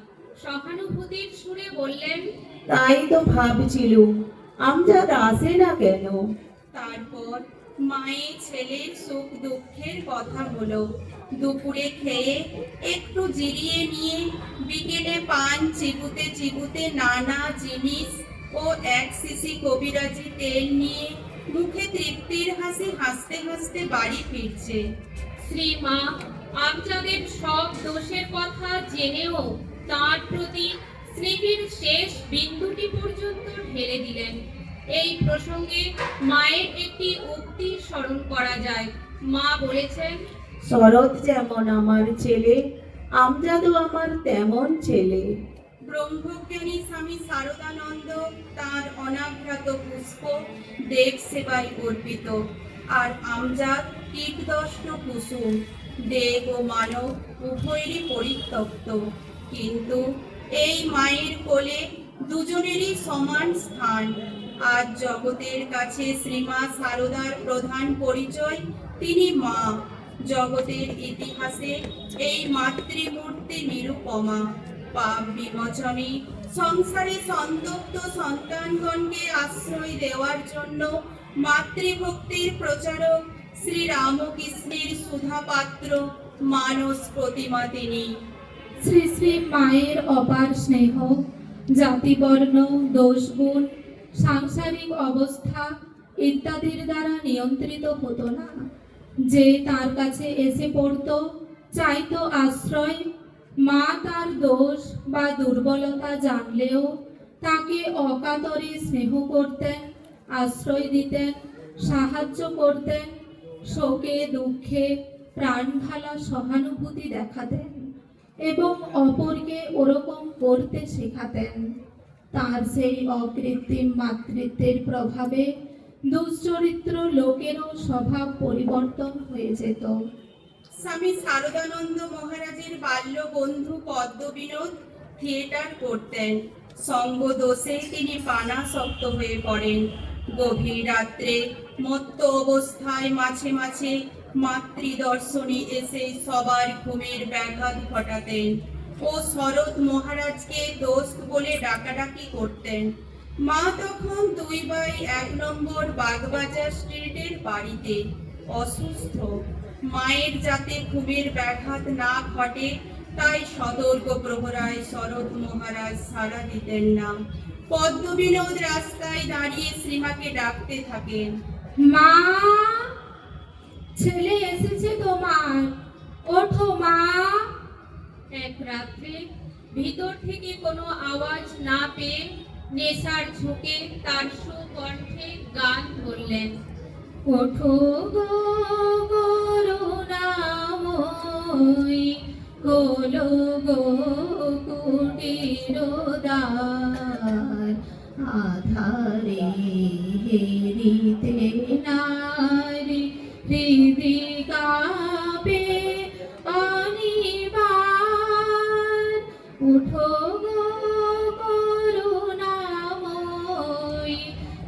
সহানুভূতির সুরে বললেন, তাই তো ভাবছিলুম আমজাদ আসে না কেন। তারপর মায়ের ছেলের সুখ দুঃখের কথা হলো। দুপুরে খেয়ে একটু জিরিয়ে নিয়ে বিকেলে পান চিবুতে চিবুতে নানা জিনিস ও এক শিশি কবিরাজি তেল নিয়ে মুখে তৃপ্তির হাসি হাসতে হাসতে বাড়ি ফিরছে। শ্রীমা আমজাদের সব দোষের কথা জেনেও তার প্রতি স্নেহের শেষ বিন্দুটি পর্যন্ত ঢেলে দিলেন। এই প্রসঙ্গে মায়ের একটি উক্তি স্মরণ করা যায়। মা বলেছেন, শরৎ যেমন আমার ছেলে, আমজাদও আমার তেমন ছেলে। ব্রহ্মজ্ঞানী স্বামী শারদানন্দ তার অনাঘ্রাত পুষ্প দেব সেবায় অর্পিত, আর আমজাদ কীটদষ্ট কুসুম, দেব ও মানব উভয়েরই পরিত্যক্ত। কিন্তু এই মায়ের কোলে দুজনেরই সমান স্থান। আজ জগতের কাছে শ্রীমা শারদার প্রধান পরিচয় তিনি মা। জগতের ইতিহাসে এই মাতৃমূর্তি নিরুপমা। পাপ বিমোচনে সংসারে সন্তপ্ত সন্তানগণকে আশ্রয় দেওয়ার জন্য মাতৃভক্তির প্রচারক শ্রী রামকৃষ্ণের সুধাপাত্র মানস প্রতিমা তিনি। শ্রী শ্রী মায়ের অপার স্নেহ জাতিবর্ণ দোষগুণ সাংসারিক অবস্থা ইত্যাদির দ্বারা নিয়ন্ত্রিত হতো না। যে তার কাছে এসে পড়তো চাইতো আশ্রয়, মা তার দোষ বা দুর্বলতা জানলেও তাকে অকাতরে স্নেহ করতেন, আশ্রয় দিতেন, সাহায্য করতেন, শোকে দুঃখে প্রাণ ঢালা সহানুভূতি দেখাতেন এবং অপরকে ওরকম করতে শেখাতেন। তার সেই অকৃত্রিম মাতৃত্বের প্রভাবে দুশ্চরিত্র লোকেরও স্বভাব পরিবর্তন হয়ে যেত। স্বামী শারদানন্দ মহারাজের বাল্য বন্ধু পদ্মবিনোদ থিয়েটার করতেন। সঙ্গ দোষে তিনি পানাসক্ত হয়ে পড়েন। গভীর রাত্রে মত্ত অবস্থায় মাঝে মাঝে মাতৃদর্শনে এসে সবার ঘুমের ব্যাঘাত ঘটাতেন ও শরৎ মহারাজকে দোস্ত বলে ডাকাডাকি করতেন। মা তখন 2/1 নম্বর বাগবাজার স্ট্রিটের বাড়িতে অসুস্থ। মায়ের যাতে ঘুমের ব্যাঘাত না ঘটে তাই সতর্ক প্রহরায় শরৎ মহারাজ সাড়া দিতেন না। পদ্মবিনোদ রাস্তায় দাঁড়িয়ে শ্রীমাকে ডাকতে থাকেন, মা, ছেলে এসেছে তোমার, ওঠো মা। এক রাত্রে ভিতর থেকে কোনো আওয়াজ না পেয়ে নেশার ঝুঁকে তার সুকণ্ঠে গান ধরলেন, ওঠো গো করুণাময়ী, খোলো গো কুটির দ্বার, আধারে হেরিতে নারী হৃদি কাঁপে অনিবার। উঠো গো করুণাময়ী,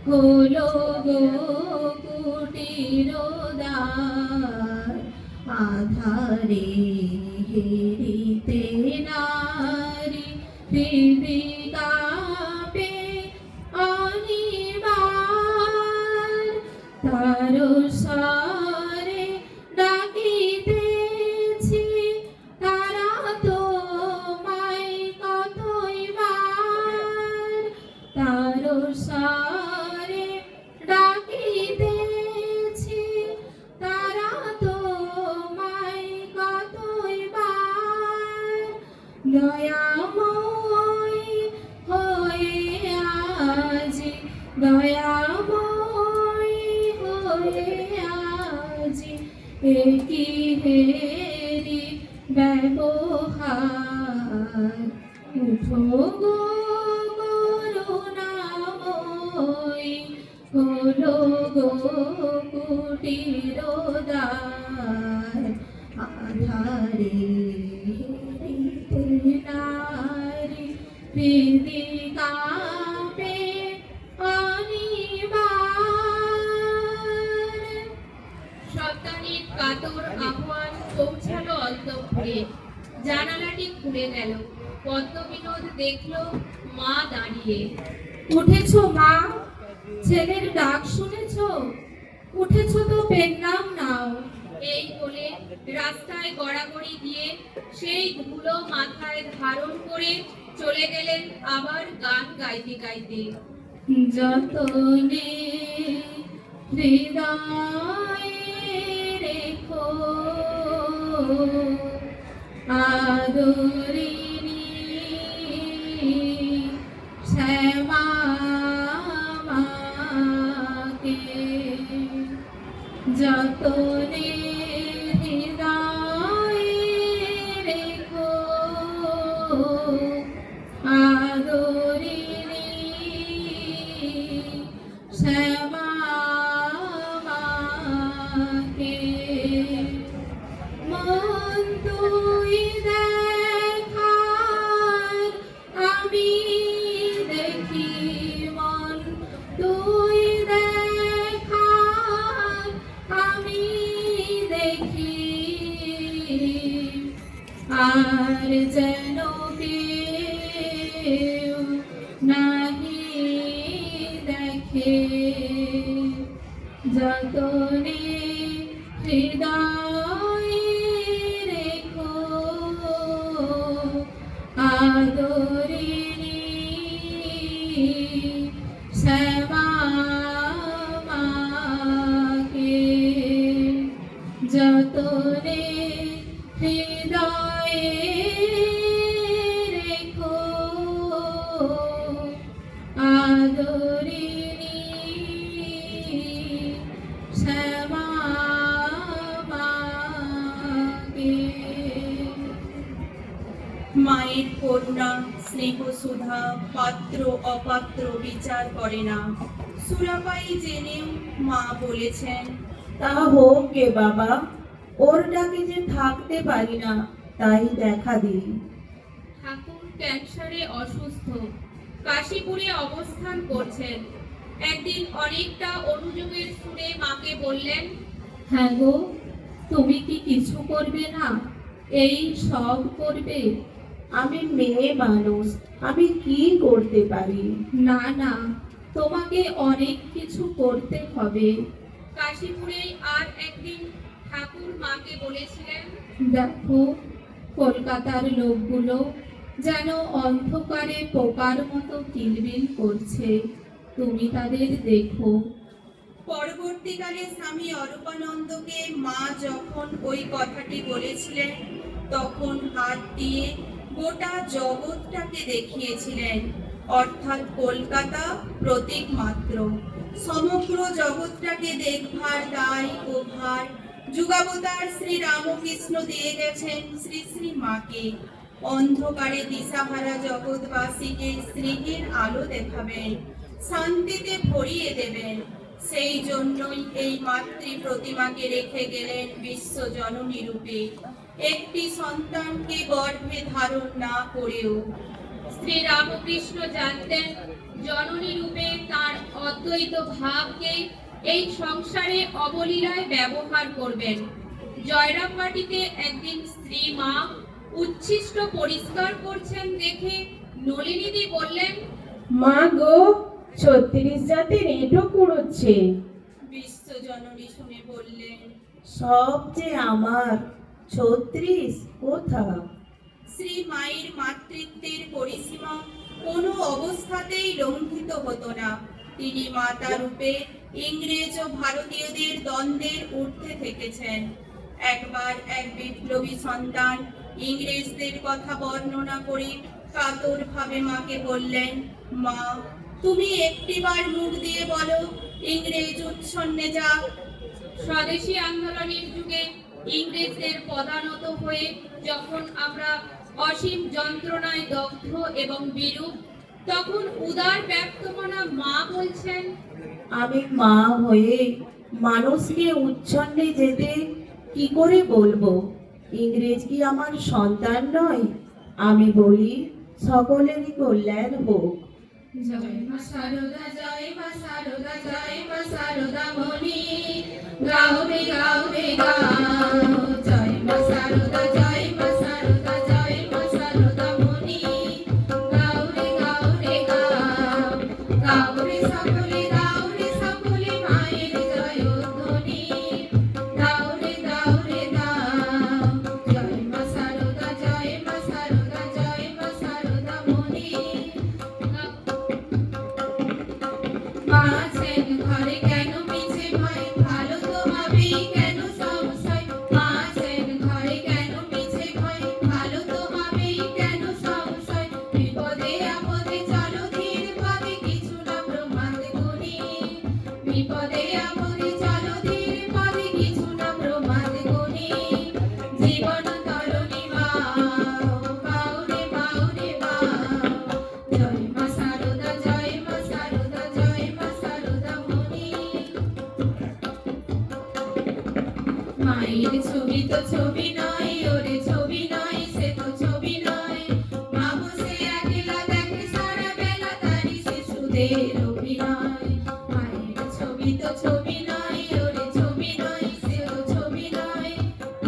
খোলো গো কুটির দ্বার, আধারে হেরিতে নারী হৃদি কাঁপে অনিবার। তার স্বরে ডাকিতেছি তারা তোমায় কতই বার। তার স্বরে ডাকিতেছি তারা তোমায় কতই বার। দয়াময় হয়ে আজি দয়াময় হয়ে আজি একি হেরি ব্যবহার উঠো গো করুণাময়ী হলো গো কুটির দ্বার আধারে নারী হৃদি কাঁপে অনিবার। সন্তানের কাতর আহ্বান পৌঁছালো অন্তঃপুরে। জানালাটি খুলে গেল। পদ্মবিনোদ দেখলো মা দাঁড়িয়ে। উঠেছো মা? ছেলের ডাক শুনেছো? উঠেছো তো পেন নাম নাও। এই বলে রাস্তায় গড়াগড়ি দিয়ে সেই ধুলো মাথায় ধারণ করে চলে গেলেন আবার গান গাইতে গাইতে। যতনে হৃদয়ে রেখো আদরিণী শ্যামা মাকে, যতনে হৃদয়ে রেখো আদরিণী শ্যামা মাকে। মন তুই দেখার আমি দেখি, মন তুই দেখার আমি দেখি, আর যেন কেউ নাহি দেখে। যতনে হৃদয়ে রেখো আদরিণী শ্যামা মাকে, যতনে হৃদয়ে রেখো আদরিণী শ্যামা মাকে। মায়ের করুণা স্নেহ সুধা পাত্র অপাত্র বিচার করে না। সুরাপাই জেনেও মা বলেছেন, তা হোক গে বাবা, ওর ডাকে যে থাকতে পারি না, তাই দেখা দিই। ঠাকুর ক্যান্সারে অসুস্থ, কাশীপুরে অবস্থান করছেন। একদিন অনেকটা অনুযোগের সুরে মাকে বললেন, হ্যাঁ গো, তুমি কি কিছু করবে না? এই সব করবে? আমি মেয়ে মানুষ, আমি কি করতে পারি? না না, তোমাকে অনেক কিছু করতে হবে। কাশীপুরে আর একদিন ঠাকুর মাকে বলেছিলেন, দেখো, কলকাতার লোকগুলো যেন অন্ধকারে পোকার মতো কিলবিল করছে, তুমি তাদের দেখো। পরবর্তীকালে স্বামী অরূপানন্দকে মা যখন ওই কথাটি বলেছিলেন, তখন হাত দিয়ে গোটা জগৎটাকে দেখিয়েছিলেন, অর্থাৎ কলকাতা প্রতীক মাত্র। সমগ্র জগৎটাকে দেখভার দায় ও ভার যুগাবতার শ্রী রামকৃষ্ণ দিয়ে গেছেন শ্রী শ্রী মাকে। অন্ধকারে দিশাহারা জগৎবাসীকে স্নেহের আলো দেখাবেন, শান্তিতে ভরিয়ে দেবেন। সেই জন্যই এই মাতৃ প্রতিমাকে রেখে গেলেন বিশ্ব জননী রূপে, একটি সন্তানকে গর্ভে ধারণ না করেও। শ্রী রামকৃষ্ণ জানতেন জননী রূপে তার অদ্বৈত ভাবকে এই সংসারে অবলীলায় ব্যবহার করবেন। জয়রামবাটিতে একদিন স্ত্রী মা উচ্ছিষ্ট পরিষ্কার করছেন দেখে নলিনীদি বললেন, মা গো, 36 জাতের এঁটো কুড়োচ্ছে। বিশ্ব জননী শুনে বললেন, সব যে আমার, 36 কোথা? শ্রী মায়ের মাতৃত্বের পরিসীমা কোনো অবস্থাতেই লঙ্ঘিত হতো না। তিনি মাতা রূপে ইংরেজ ও ভারতীয়দের দ্বন্দ্বের ঊর্ধ্বে থেকেছেন। একবার এক বিপ্লবী সন্তান ইংরেজদের কথা বর্ণনা করে কাতরভাবে মাকে বললেন, মা, তুমি একটিবার মুখ দিয়ে বলো ইংরেজ উচ্ছন্নে যাক। স্বদেশী আন্দোলনের যুগে ইংরেজদের পদানত হয়ে যখন আমরা অসীম যন্ত্রণায় দগ্ধ এবং বিরূপ, তখন উদার ব্যক্তমনা মা বলছেন, আমি মা হয়ে মানুষকে উচ্ছন্নে যেতে কি করে বলবো? ইংরেজ কি আমার সন্তান নয়? আমি বলি সকলেরই কল্যাণ হোক। জয় মা সারদা, জয় মা সারদা, জয় মা সারদা মণি, গাও রে গাও রে গাও। জয় মা সারদা, জয় মা সারদা, জয় মা সারদা মণি, গাও রে গাও রে গাও। গাও রে সকলে, গাও রে সকলে মায়ের জয়ধ্বনি, গাও রে গাও রে গাও। জয় মা সারদা, জয় মা সারদা, জয় মা সারদা মণি। মা আছেন ঘরে কেন মিছে ভয়, ভালো তো হবেই কেন সংশয়। মা আছেন ঘরে কেন মিছে ভয়, ভালো তো হবেই কেন সংশয়। বিপদে আপদে চলো ধীর পদে, কিছু না প্রমাদ গুনি। বিপদে আপদে চলো ধীর পদে, কিছু না প্রমাদ গুনি। জীবন তরণী বাও, বাও রে বাও রে বাও। জয় মা সারদা, জয় মা সারদা, জয় মা সারদা মণি। মায়ের ছবি তো ছবি নয়, ওরে ছবি নয়, সে তো ছবি নয়। মা বসে একলা দেখে সারা বেলা তারি শিশুদের অভিনয়। মায়ের ছবি তো ছবি নয়, ওরে ছবি নয়, সে তো ছবি নয়।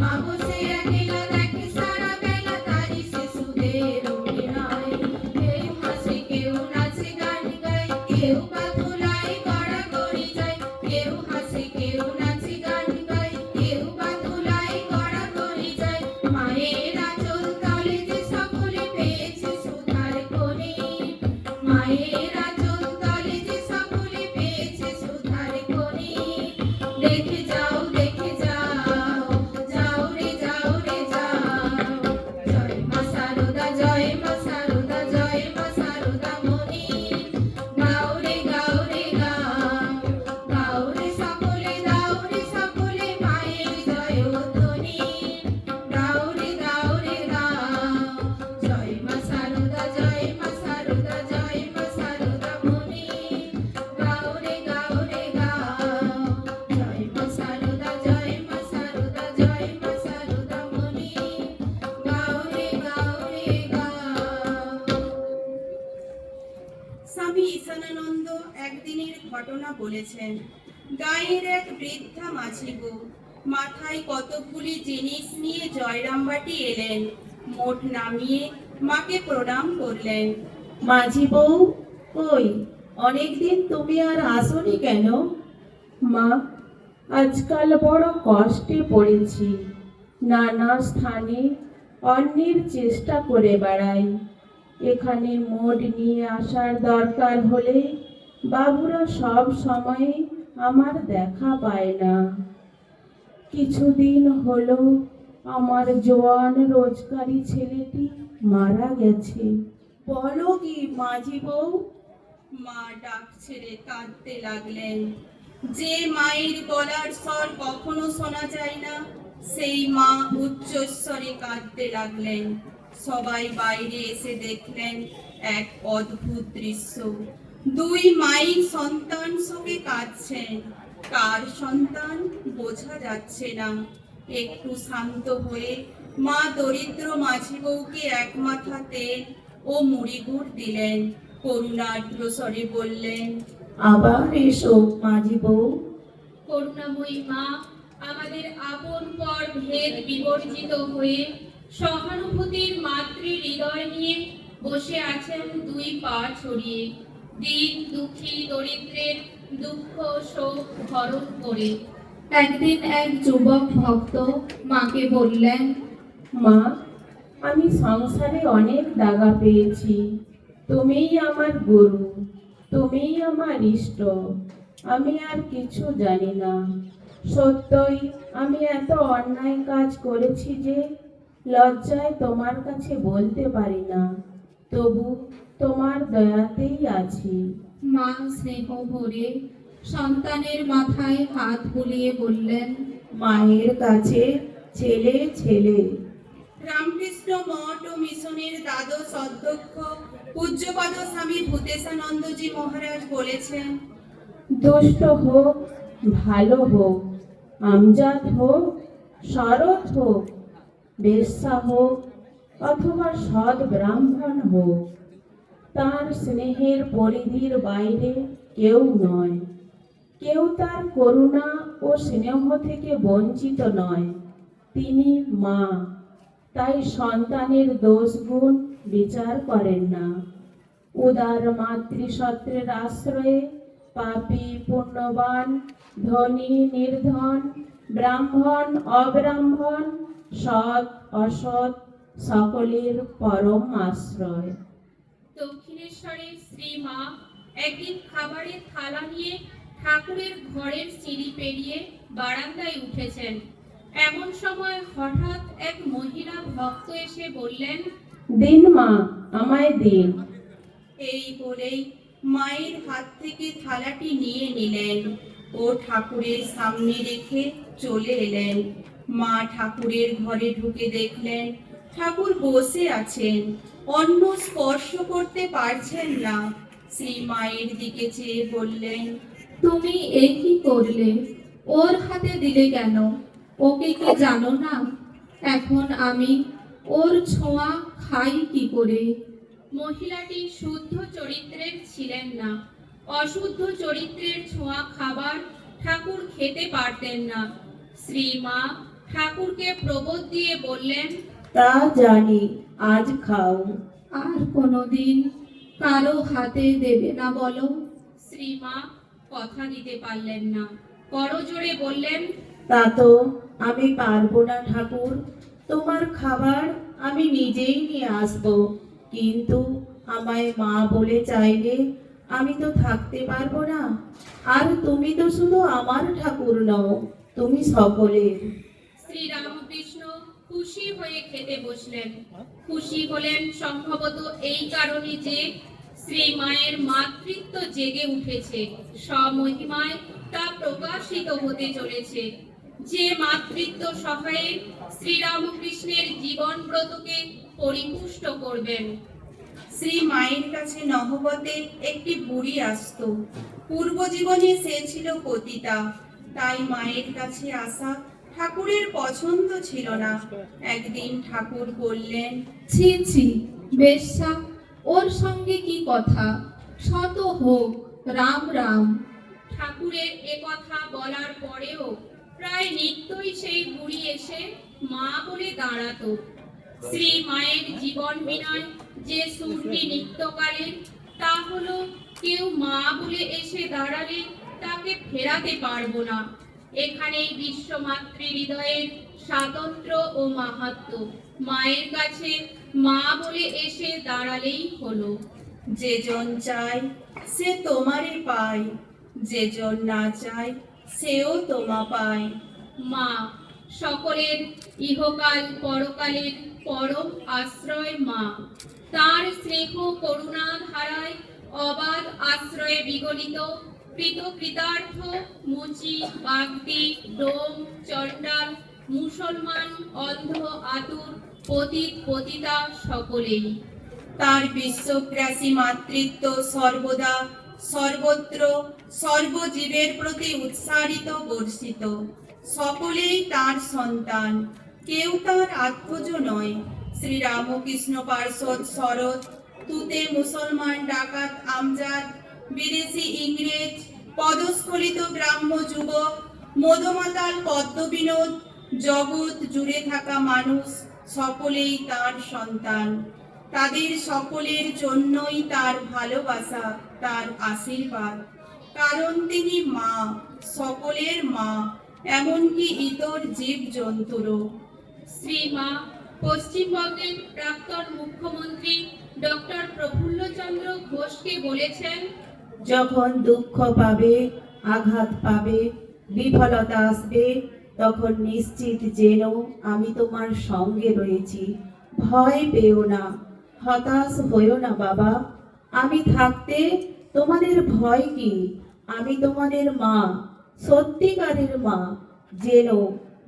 মা বসে একলা দেখে সারা বেলা তারি শিশুদের অভিনয়। কেউ হাসে, কেউ নাচে গান গায়, কেউ বা ধুলায় গড়াগড়ি যায়। কেউ হাসে, কেউ নাচে গান গায়, কেউ বা ধুলায় গড়াগড়ি যায়। মায়ের আঁচল তলে যে সকলে পেয়েছে সুধার খনি। মায়ের আঁচল তলে যে সকলে পেয়েছে সুধার খনি। দেখে যাও, দেখে যাও, যাও রে যাও রে যাও। জয় মা সারদা, জয় মা সারদা, জয় মা সারদা মণি, গাও রে গাও রে গাও। গাও রে সকলে, গাও রে সকলে মায়ের জয়ধ্বনি, গাও রে গাও রে গাও। জয় মা সারদা, জয় মা সারদা, জয় মা সারদা মণি, গাও রে গাও রে গাও। জয় মা সারদা, জয় মা সারদা, জয় মা সারদা মণি, গাও রে গাও রে গাও। স্বামী ঈশানানন্দ একদিনের ঘটনা বলেছেন। গাঁয়ের এক বৃদ্ধা মাঝি বউ মাথায় কতকগুলি জিনিস নিয়ে জয়রামবাটি এলেন। মোট নামিয়ে মাকে প্রণাম করলেন। মাঝি বউ, কই অনেকদিন তুমি আর আসোনি কেন? মা, আজকাল বড় কষ্টে পড়েছি। নানা স্থানে অন্যের চেষ্টা করে বেড়াই। এখানে মোট নিয়ে আসার দরকার হলে বাবুরা সব সময় আমার দেখা পায় না। কিছুদিন হলো আমার জোয়ান রোজগারি ছেলেটি মারা গেছে। বলো কি মাঝি বউ? মা ডাক ছেড়ে কাঁদতে লাগলেন। যে মায়ের গলার স্বর কখনো শোনা যায় না, সেই মা উচ্চস্বরে কাঁদতে লাগলেন। সবাই বাইরে এসে দেখলেন এক অদ্ভুত দৃশ্য। দুই মাই সন্তান শোকে কাঁদছেন। কার সন্তান বোঝা যাচ্ছে না। একটু শান্ত হয়ে মা দরিদ্র মাঝি বউকে এক মাথা তেল ও মুড়ি গুড় দিলেন। করুণার্দ্র স্বরে বললেন, আবার এসো মাঝি বউ। করুণাময়ী মা আমাদের আপন পর ভেদ বিবর্জিত হয়ে সহানুভূতির মাতৃ হৃদয় নিয়ে বসে আছেন দুই পা ছড়িয়ে, দিন দুঃখী দরিদ্রের দুঃখ শোক হরণ করে। একদিন এক যুবক ভক্ত মাকে বললেন, মা, আমি সংসারে অনেক দাগা পেয়েছি। তুমিই আমার গুরু, তুমিই আমার ইষ্ট। আমি আর কিছু জানি না। সত্যই আমি এত অন্যায় কাজ করেছি যে লজ্জায় তোমার কাছে বলতে পারি না। তবু তোমার দয়াতেই আছি। মা স্নেহ ভরে সন্তানের মাথায় হাত বুলিয়ে বললেন, মায়ের কাছে ছেলে ছেলে। রামকৃষ্ণ মঠ ও মিশনের দ্বাদশ অধ্যক্ষ পূজ্যপাদ স্বামী ভূতেশানন্দজি মহারাজ বলেছেন, দুষ্ট হোক ভালো হোক, আমজাদ হোক শরৎ হোক, বেশ্যা হোক অথবা সৎ ব্রাহ্মণ হোক, তার স্নেহের পরিধির বাইরে কেউ নয়। কেউ তার করুণা ও স্নেহ থেকে বঞ্চিত নয়। তিনি মা, তাই সন্তানের দোষ গুণ বিচার করেন না। উদার মাতৃসত্রের আশ্রয়ে পাপী পুণ্যবান, ধনী নির্ধন, ব্রাহ্মণ অব্রাহ্মণ, সৎ অসৎ সকলের পরম আশ্রয়। দক্ষিণেশ্বরে শ্রী মা একদিন খাবারের থালা নিয়ে ঠাকুরের ঘরের সিঁড়ি পেরিয়ে বারান্দায় উঠেছেন। এমন সময় হঠাৎ এক মহিলা ভক্ত এসে বললেন, দিন মা, আমায় দিন। এই বলেই মায়ের হাত থেকে থালাটি নিয়ে নিলেন ও ঠাকুরের সামনে রেখে চলে এলেন। মা ঠাকুরের ঘরে ঢুকে দেখলেন ঠাকুর বসে আছেন, অন্ন স্পর্শ করতে পারছেন না। শ্রী মায়ের দিকে চেয়ে বললেন, তুমি এ কি করলে? ওর হাতে দিলে কেন? ওকে কি জানো না? এখন আমি ওর ছোঁয়া খাই কি করে? মহিলাটি শুদ্ধ চরিত্রের ছিলেন না। অশুদ্ধ চরিত্রের ছোঁয়া খাবার ঠাকুর খেতে পারতেন না। শ্রী মা ঠাকুরকে প্রবোধ দিয়ে বললেন, তা জানি, আজ খাও। আর কোনোদিন কারো হাতে দেবে না বলো? শ্রী মা কথা দিতে পারলেন না। করজোড়ে বললেন, তা তো আমি পারবো না ঠাকুর, তোমার খাবার আমি নিজেই নিয়ে আসবো, কিন্তু আমায় মা বলে চাইলে আমি তো থাকতে পারবো না। আর তুমি তো শুধু আমার ঠাকুর নও, তুমি সকলের। শ্রী রামকৃষ্ণ খুশি হয়ে খেতে বসলেন। খুশি হলেন সম্ভবত এই কারণে যে শ্রী মায়ের মাতৃত্ব জেগে উঠেছে, স্বমহিমায় তা প্রকাশিত হতে চলেছে। যে মাতৃত্ব সহায়ে শ্রীরামকৃষ্ণের জীবন ব্রতকে পরিপুষ্ট করবেন। শ্রী মায়ের কাছে নহবতে একটি বুড়ি আসতো। পূর্ব জীবনে সে ছিল পতিতা, তাই মায়ের কাছে আসা ঠাকুরের পছন্দ ছিল না। একদিন ঠাকুর বললেন, ছি ছি, বেশ্যা, ওর সঙ্গে কি কথা? শত হোক, রাম রাম। ঠাকুরের এ কথা বলার পরেও প্রায় নিত্যই সেই বুড়ি এসে মা বলে দাঁড়াতো। শ্রী মায়ের জীবন বিনয় যে সুরটি নিত্যকালের, তা হলো কেউ মা বলে এসে দাঁড়ালে তাকে ফেরাতে পারবো না। এখানেই বিশ্বমাতৃ হৃদয়ের স্বাতন্ত্র্য ও মাহাত্ম্য। মায়ের কাছে মা বলে এসে দাঁড়ালেই হলো। যেজন চায় সে তোমারে পায়, যেজন না চায় সেও তোমা পায়। মা সকলের ইহকাল পরকালের পরম আশ্রয় মা। তার স্নেহ করুণা ধারায় অবাধ আশ্রয়ে বিগলিত কৃত কৃতার্থ মুচি বাগদি ডোম চণ্ডাল মুসলমান অন্ধ আতুর পতিত পতিতা সকলেই। তার বিশ্বগ্রাসী মাতৃত্ব সর্বদা সর্বত্র সর্বজীবের প্রতি উৎসারিত বর্ষিত। সকলেই তার সন্তান, কেউ তার আত্মজ নয়। শ্রী রামকৃষ্ণ পার্ষদ শরৎ, তুতে মুসলমান ডাকাত আমজাদ, বিদেশি ইংরেজ, পদস্খলিত গ্রাম্য যুবক, মদমাতাল পদ্মবিনোদ, জগৎ জুড়ে থাকা মানুষ সকলেই তার সন্তান। তাদের সকলের জন্যই তার ভালোবাসা, তার আশীর্বাদ। কারণ তিনি মা, সকলের মা, এমনকি ইতর জীব জন্তুরও। শ্রী মা পশ্চিমবঙ্গের প্রাক্তন মুখ্যমন্ত্রী ডক্টর প্রফুল্লচন্দ্র ঘোষকে বলেছেন, যখন দুঃখ পাবে, আঘাত পাবে, বিফলতা আসবে, তখন নিশ্চিত যেন আমি তোমার সঙ্গে রয়েছি। ভয় পেও না, হতাশ হইও না বাবা। আমি থাকতে তোমাদের ভয় কি? আমি তোমাদের মা, সত্যিকারের মা। যেন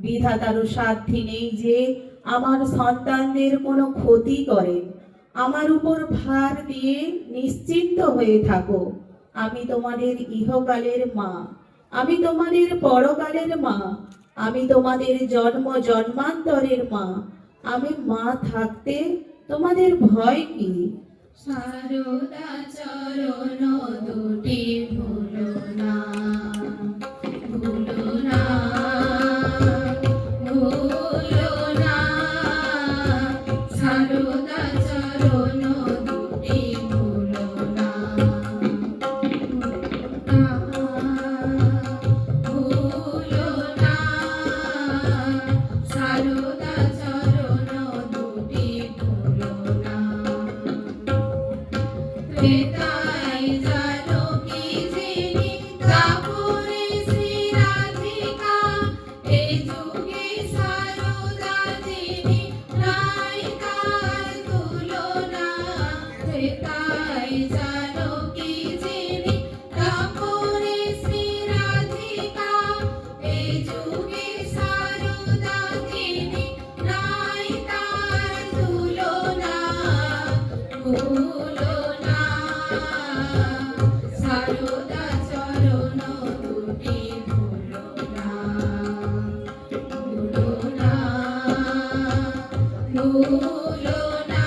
বিধাতারও সাধ্যি নেই যে আমার সন্তানদের কোনো ক্ষতি করেন। আমার উপর ভার দিয়ে নিশ্চিন্ত হয়ে থাকো। আমি তোমাদের ইহকালের মা, আমি তোমাদের পরকালের মা, আমি তোমাদের জন্ম জন্মান্তরের মা। আমি মা থাকতে তোমাদের ভয় কি? সারদা চরণ দুটি ভুলো না, ভুলো না, ভুলো না। সারদা চরণ দুটি ভুলো না, ভুলো না। সারদা চরণ দুটি ভুলো না। ত্রেতায় জানকী যিনি দ্বাপরে শ্রী রাধিকা, এ যুগে সারদা যিনি নায়িকার তুলনা। ত্রেতায় জানকী যিনি দ্বাপরে শ্রী রাধিকা, এ যুগে সারদা যিনি নায়িকার তুলনা। ভুলো না, সারদা চরণ দুটি ভুলো না, ভুলো না, ভুলো না।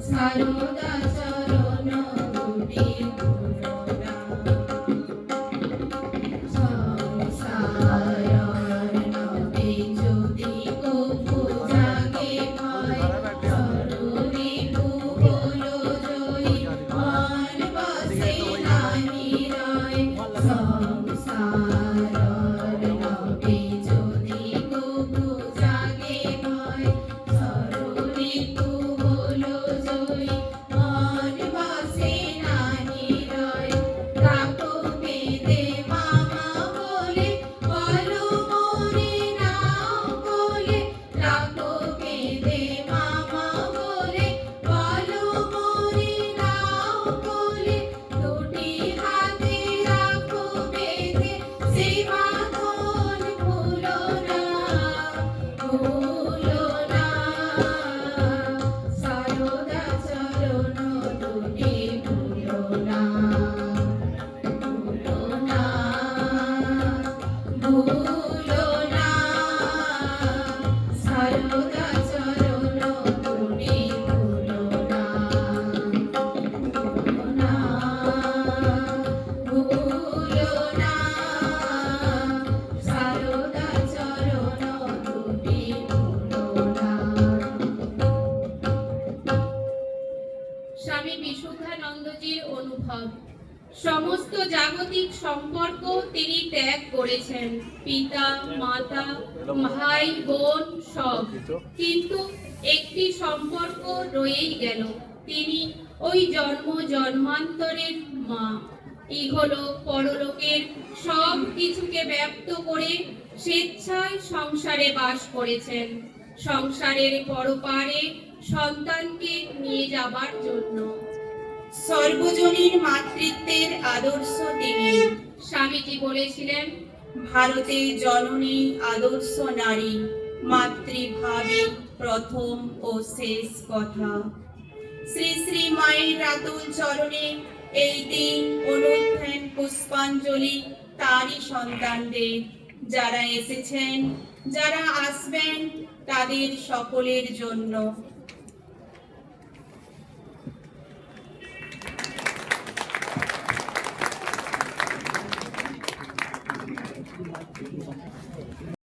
সারদা চরণ দুটি ভুলো না। সংসার নবে যদি কভু জাগে ভয়, সরণি হলো জয়ী মন বসে না নিরয়। সংসার নবে যদি কভু জাগে ভয়, সরণি হলো জয়ী মন বসে না নিরয়। রাখো বেঁধে মামা বলে বলো মোরে নাও বলে, রাখো বেঁধে মামা বলে বলো মোরে নাও বলে। দুটি হাতে রাখো বেঁধে সে বাঁধন ভুলো না, ভুলো না। সারদা চরণ দুটি ভুলো না, ভুলো না, ভুলো না। সারদা চরণ দুটি ভুলো না, ভুলো না, ভুলো না। সারদা চরণ দুটি ভুলো না। স্বামী বিশুদ্ধানন্দজির অনুভব। সমস্ত জাগতিক সম্পর্ক তিনি ত্যাগ করেছেন, পিতা মাতা ভাই বোন সব, কিন্তু একটি সম্পর্ক রয়েই গেল। তিনি ওই জন্ম জন্মান্তরের মা। ইহলোক পরলোকের সব কিছুকে ব্যক্ত করে স্বেচ্ছায় সংসারে বাস করেছেন, সংসারের পরপারে সন্তানকে নিয়ে যাবার জন্য। সর্বজনীন মাতৃত্বের আদর্শ তিনি। স্বামীজি বলেছিলেন, ভারতে জননী আদর্শ নারী, মাতৃভাবে প্রথম ও শেষ কথা। শ্রী শ্রী মায়ের রাতুল চরণে এই দিন অনুধ্যান পুষ্পাঞ্জলি তারই সন্তানদের, যারা এসেছেন, যারা আসবেন, তাদের সকলের জন্য।